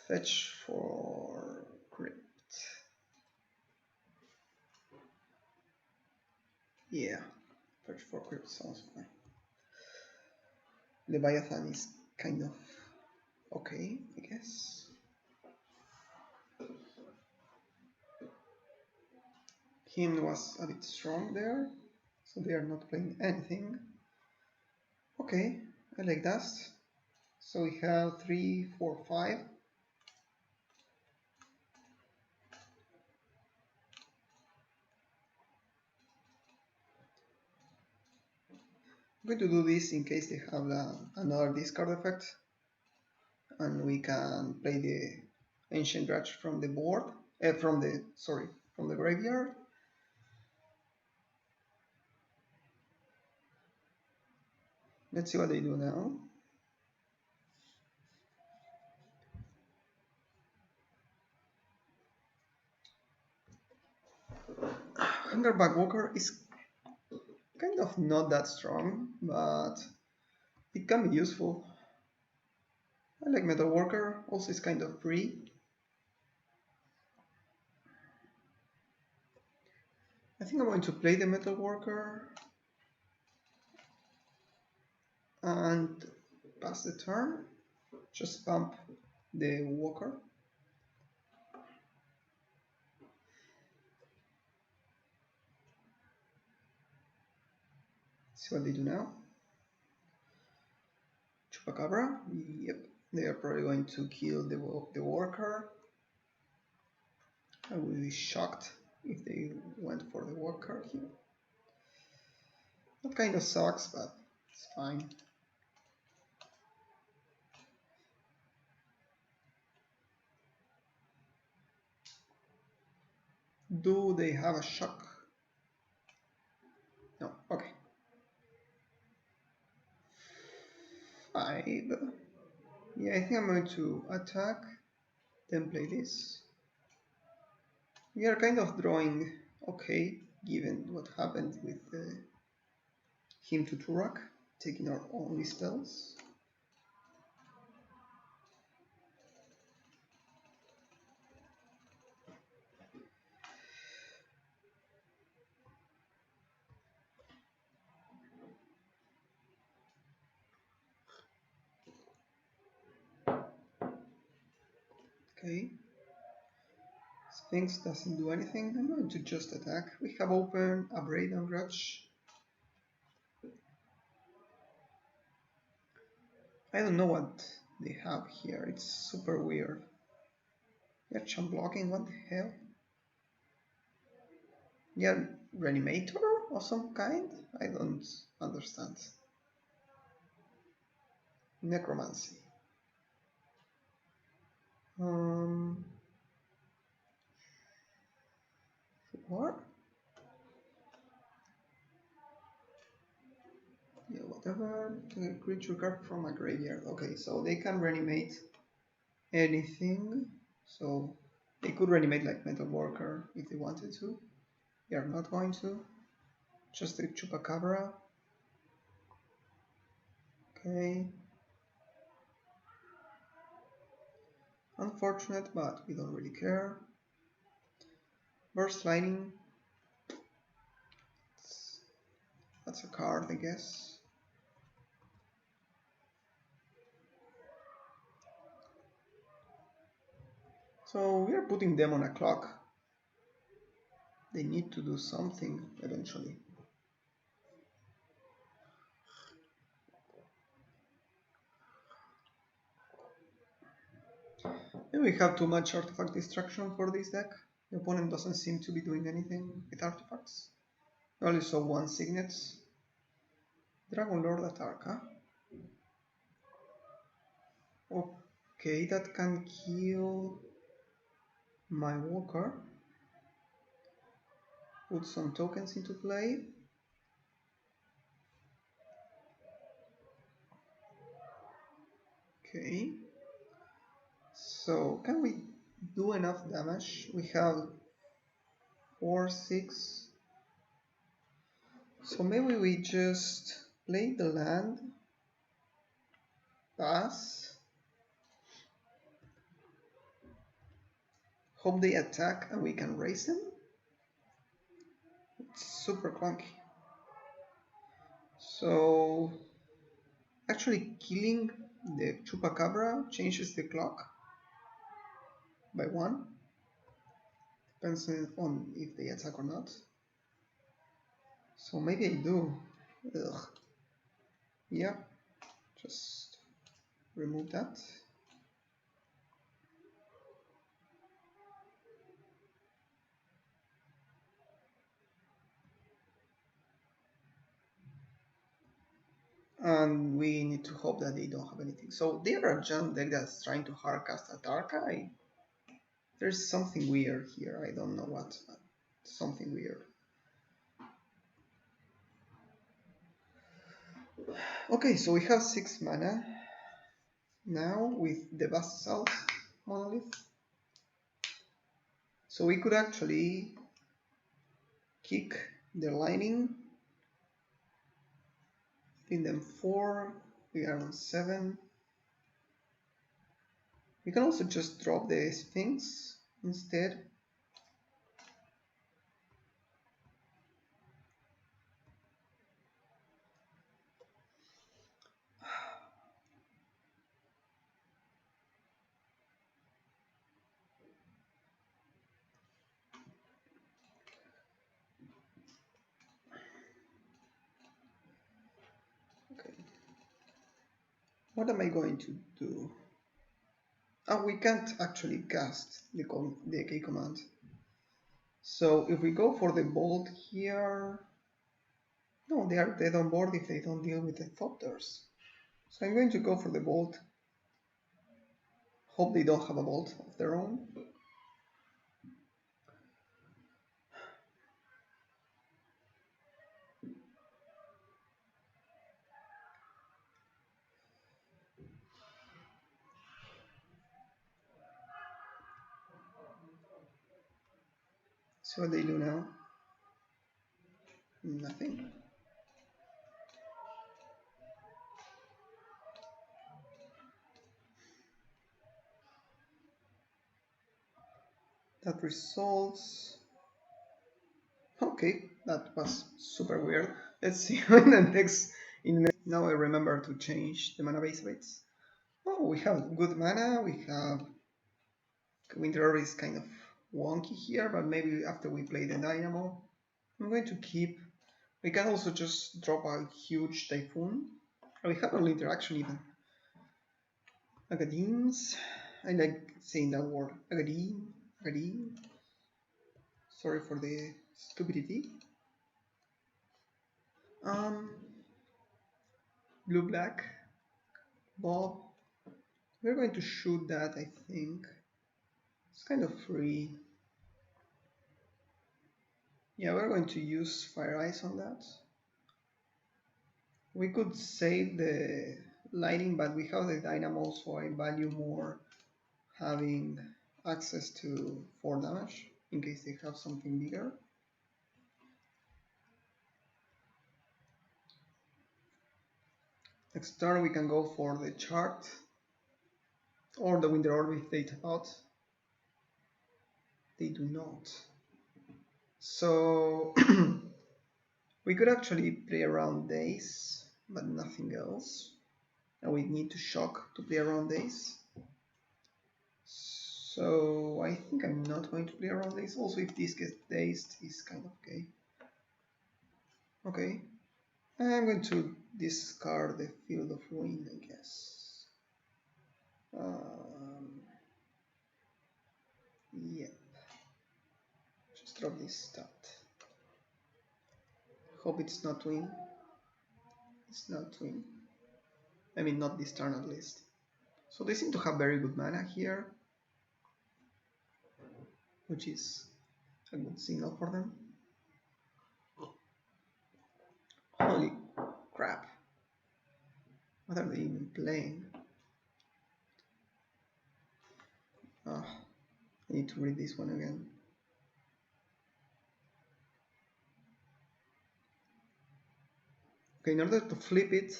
fetch for Crypt. Yeah, fetch for Crypt sounds fine. Leviathan is kind of okay, I guess. Him was a bit strong there, so they are not playing anything. Okay, I like that. So we have 3, 4, 5. I'm going to do this in case they have another discard effect, and we can play the Ancient Grudge from the board, from the graveyard. Let's see what they do now. Hungerback Walker is kind of not that strong, but it can be useful. I like Metal Worker, also it's kind of free. I think I'm going to play the Metal Worker and pass the turn. Just pump the Walker. See what they do now. Chupacabra. Yep, they are probably going to kill the Worker. I would be shocked if they went for the Worker here. That kind of sucks, but it's fine. Do they have a shock? No, okay. 5. Yeah, I think I'm going to attack, then play this. We are kind of drawing okay, given what happened with him to Turak, taking our only spells. Okay. Sphinx doesn't do anything. I'm going to just attack. We have open a Braden Grudge. I don't know what they have here. It's super weird. They're chump blocking. What the hell? Yeah, Reanimator of some kind? I don't understand. Necromancy. What? Yeah, whatever. The creature card from my graveyard. Okay, so they can reanimate anything. So they could reanimate like Metal Worker if they wanted to. They are not going to. Just the Chupacabra. Okay. Unfortunate, but we don't really care. Burst Lightning. That's a card, I guess. So we are putting them on a clock. They need to do something eventually. And we have too much artifact destruction for this deck. The opponent doesn't seem to be doing anything with artifacts. We only saw one signet. Dragon Lord Atarka. Okay, that can kill my Walker. Put some tokens into play. Okay. So can we do enough damage? We have 4, 6. So maybe we just play the land, pass, hope they attack and we can raise them. It's super clunky. So actually killing the Chupacabra changes the clock by 1. Depends on if they attack or not. So maybe I do. Ugh. Yeah, just remove that. And we need to hope that they don't have anything. So they are a junk deck that's trying to hardcast Atarka. There's something weird here. I don't know what, but something weird. Okay, so we have 6 mana now with the Basalt Monolith. So we could actually kick the lightning, pin them 4, we are on 7. We can also just drop the Sphinx instead. Okay. What am I going to do? Oh, we can't actually cast the K command. So if we go for the bolt here, no, they are dead on board if they don't deal with the Thopters. So I'm going to go for the bolt. Hope they don't have a bolt of their own. So what they do now? Nothing. That results. Okay, that was super weird. Let's see in the next. Now I remember to change the mana base rates. Oh, we have good mana. We have Winter is kind of wonky here, but maybe after we play the Dynamo, I'm going to keep. We can also just drop a huge Typhoon. Oh, we have early interaction even. Agadeems. I like saying that word. Agadeem. Agadeem. Sorry for the stupidity. Blue black. Bob. We're going to shoot that, I think. It's kind of free. Yeah, we're going to use Fire Ice on that. We could save the lighting, but we have the Dynamo, so I value more having access to 4 damage in case they have something bigger. Next turn we can go for the chart or the Winter Orb if they tap out. They do not. So we could actually play around days, but nothing else. And we need to shock to play around days. So I think I'm not going to play around days. Also, if this gets dazed, is kind of okay. Okay. I'm going to discard the Field of Ruin, I guess. Yep. Just drop this stat. Hope it's not twin. It's not twin. I mean, not this turn at least. So they seem to have very good mana here, which is a good signal for them. Holy crap. What are they even playing? Oh, I need to read this one again. Okay, in order to flip it,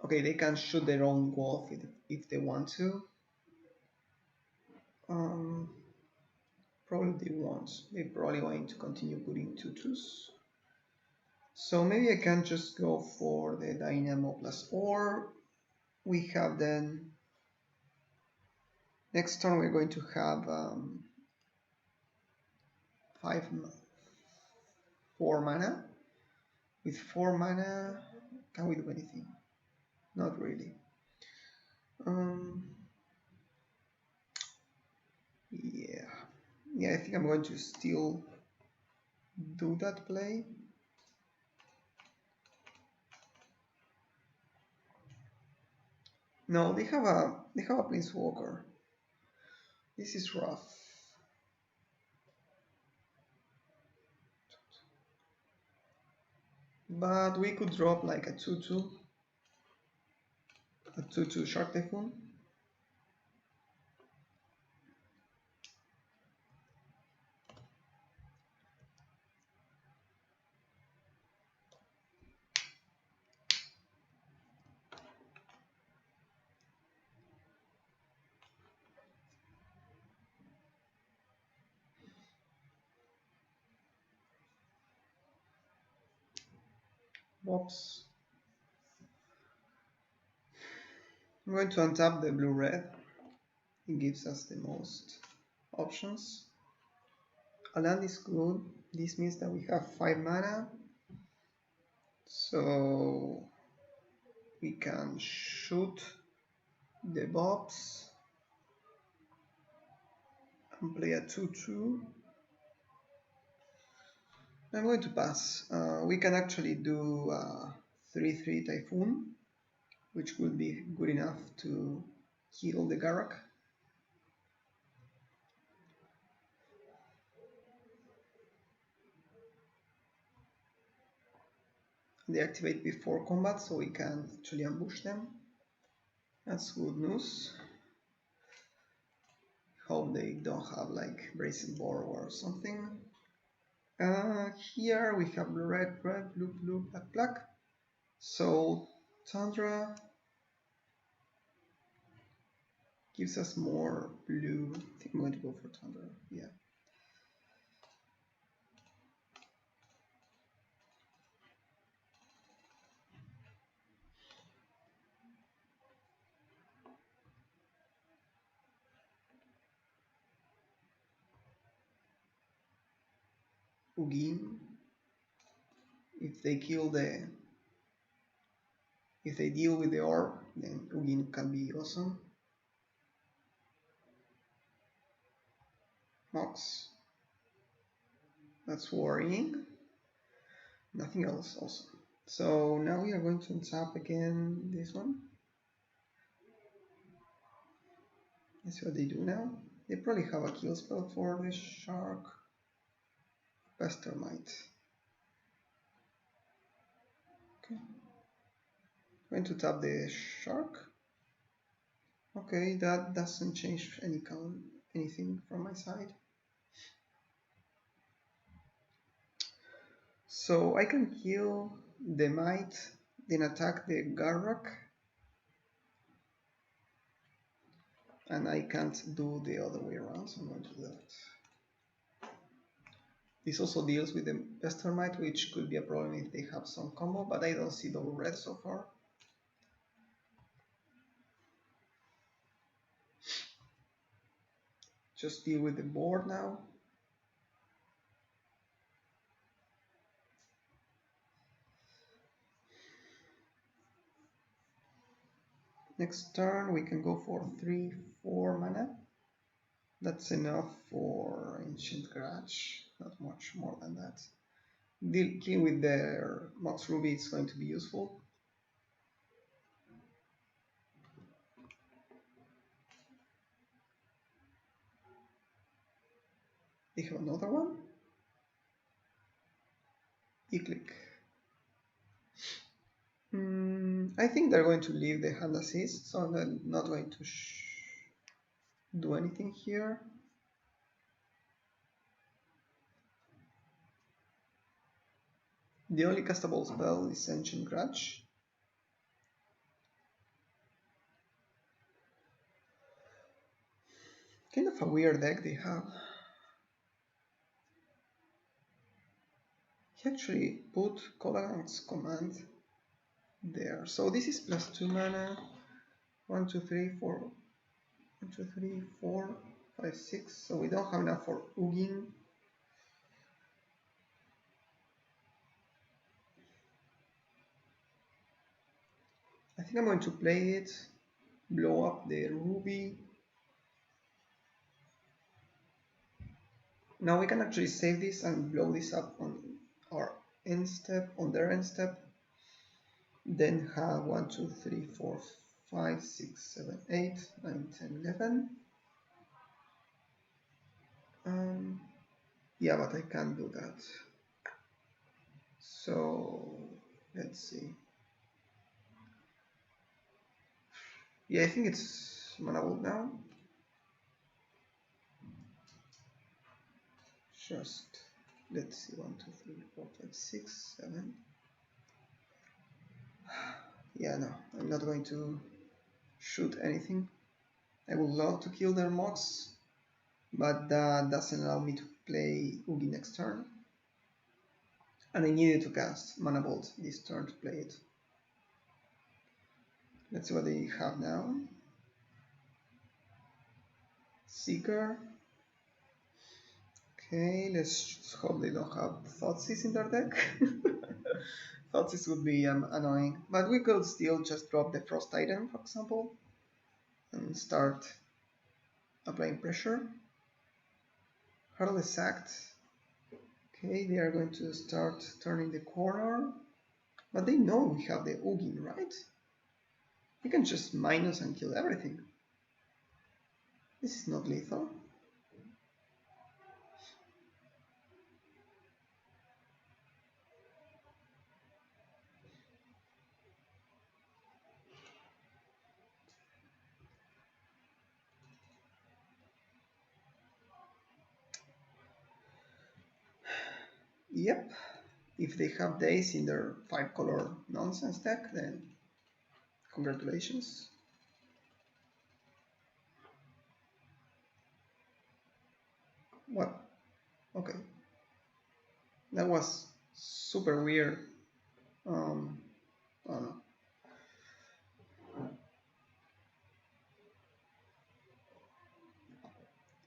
okay, they can shoot their own wolf if they want to. Probably they won't. They're probably going to continue putting tutus. So maybe I can just go for the Dynamo plus, or we have then next turn we're going to have 4 mana. With 4 mana, can we do anything? Not really. Yeah, I think I'm going to still do that play. No, they have a Planeswalker. This is rough. But we could drop like a 2/2. A 2/2 Shark Typhoon. box. I'm going to untap the blue-red. It gives us the most options. A land is good. This means that we have 5 mana. So we can shoot the bobs and play a 2-2. I'm going to pass. We can actually do a 3-3 Typhoon, which would be good enough to kill the Garak. They activate before combat, so we can actually ambush them. That's good news. Hope they don't have like Bracing Boar or something. Here we have red, red, blue, blue, black, black. So Tundra gives us more blue. I think I'm going to go for Tundra, yeah. Ugin. If they deal with the orb, then Ugin can be awesome. Mox. That's worrying. Nothing else awesome. So now we are going to untap again this one. Let's see what they do now. They probably have a kill spell for the shark. Pestermite. Okay. Going to tap the shark. Okay, that doesn't change anything from my side. So I can kill the Might, then attack the Garrak. And I can't do the other way around, so I'm going to do that. This also deals with the Pestermite, which could be a problem if they have some combo, but I don't see double red so far. Just deal with the board now. Next turn we can go for 3-4 mana. That's enough for Ancient Grudge, not much more than that. Dealing with their Mox Ruby is going to be useful. They have another one. E-click. I think they're going to leave the hand assist, so I'm not going to do anything here. The only castable spell is Ancient Grudge. Kind of a weird deck they have. He actually put Kolaghan's Command there. So this is plus 2 mana. 1, 2, 3, 4. 1, 2, 3, 4, 5, 6. So we don't have enough for Ugin. I think I'm going to play it, blow up the Ruby. Now we can actually save this and blow this up on our end step, on their end step. Then have 1, 2, 3, 4, 5, 6, 7, 8, 9, 10, 11. Yeah, but I can't do that. So let's see. Yeah, I think it's mana vault now. Just let's see, 1, 2, 3, 4, 5, 6, 7. Yeah, no, I'm not going to shoot anything. I would love to kill their Mox, but that doesn't allow me to play Oogie next turn. And I needed to cast Mana Bolt this turn to play it. Let's see what they have now. Seeker. Okay, let's hope they don't have Thoughtseize in their deck. Thoughtseize would be annoying, but we could still just drop the Frost item, for example, and start applying pressure. Heartless Act. Okay, they are going to start turning the corner, but they know we have the Ugin, right? We can just minus and kill everything. This is not lethal. Yep, if they have days in their 5-color nonsense deck, then congratulations. What? Okay. That was super weird. Oh no.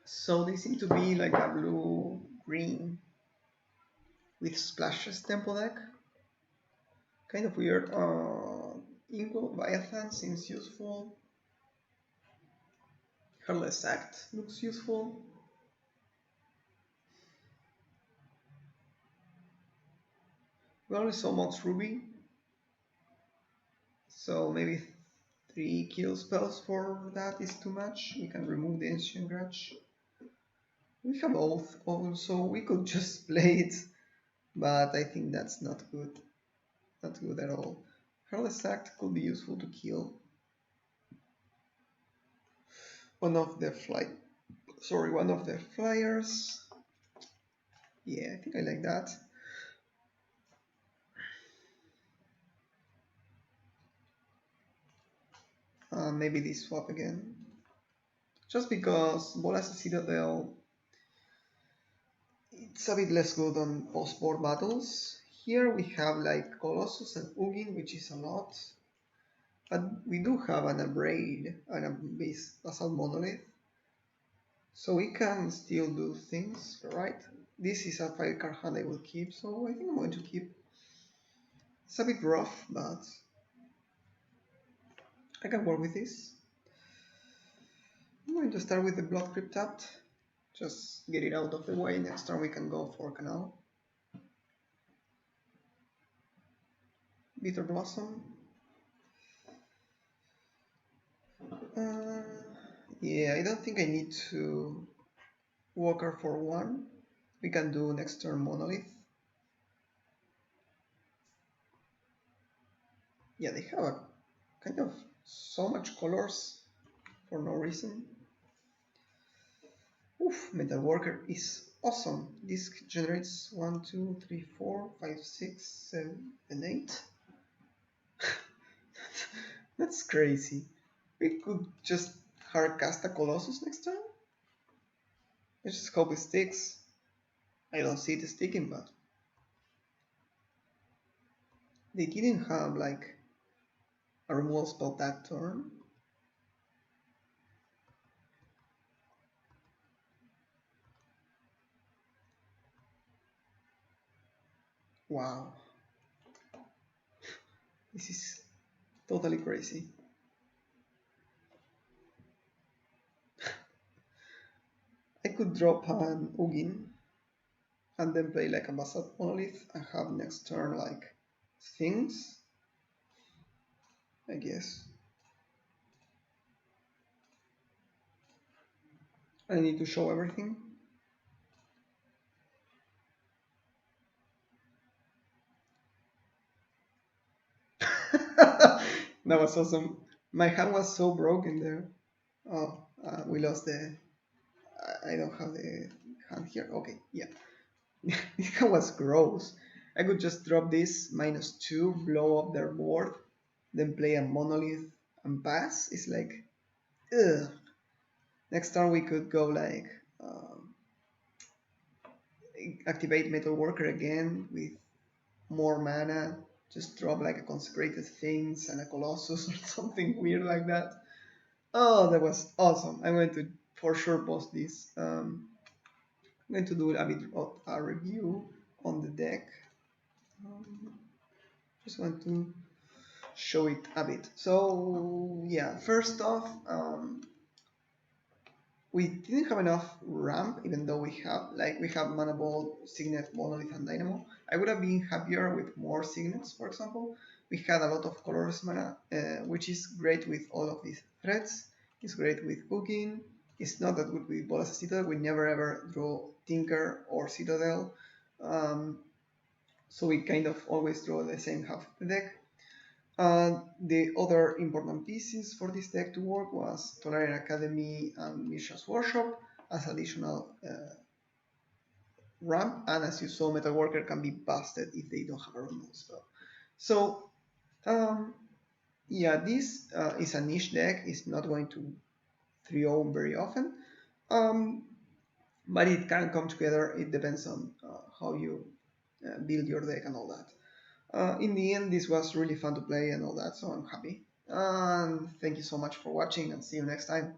So they seem to be like a blue-green with splashes tempo deck. Kind of weird. Ingo Viathan seems useful. Heartless Act looks useful. We only saw Mox Ruby, so maybe 3 kill spells for that is too much. We can remove the Ancient Grudge. We have Oath also, we could just play it, but I think that's not good. Not good at all. Heartless Act could be useful to kill one of the flyers. Yeah, I think I like that. Maybe this swap again. Just because Bolas Citadel, it's a bit less good on post-board battles. Here we have like Colossus and Ugin, which is a lot. But we do have an Abrade and a base Basalt Monolith. So we can still do things, right? This is a 5-card hand I will keep, so I think I'm going to keep. It's a bit rough, but I can work with this. I'm going to start with the Blood Crypt tapped. Just get it out of the way. Next turn we can go for Canal. Bitter Blossom. Yeah, I don't think I need to Walker for 1. We can do next turn Monolith. Yeah, they have a kind of so much colors for no reason. Oof, Metal Worker is awesome. This generates 1, 2, 3, 4, 5, 6, 7, and 8. That's crazy. We could just hard cast a Colossus next turn. I just hope it sticks. I don't see it sticking, but they didn't have like a removal spell that turn. Wow. This is totally crazy. I could drop an Ugin and then play like a Basalt Monolith and have next turn like things, I guess. I need to show everything. That was awesome. My hand was so broken there. Oh, we lost the... I don't have the hand here. Okay, yeah. This hand was gross. I could just drop this -2, blow up their board, then play a Monolith and pass. It's like, ugh. Next turn we could go like activate Metal Worker again with more mana, just drop like a Consecrated Things and a Colossus or something weird like that. Oh, that was awesome. I'm going to for sure post this. I'm going to do a bit of a review on the deck. Um, just want to show it a bit. So yeah, first off, we didn't have enough ramp, even though we have Mana Ball, Signet, Monolith, and Dynamo. I would have been happier with more Signets, for example. We had a lot of colorless mana, which is great with all of these threats. It's great with cooking. It's not that good with Bolas Citadel. We never ever draw Tinker or Citadel. Um, so we kind of always draw the same half of the deck. The other important pieces for this deck to work was Tolarian Academy and Mishra's Workshop as additional ramp, and as you saw, Metal Worker can be busted if they don't have a removal spell. So, um, yeah, this is a niche deck. It's not going to 3-0 very often, but it can come together. It depends on how you build your deck and all that. In the end, this was really fun to play and all that, so I'm happy. And thank you so much for watching, and see you next time.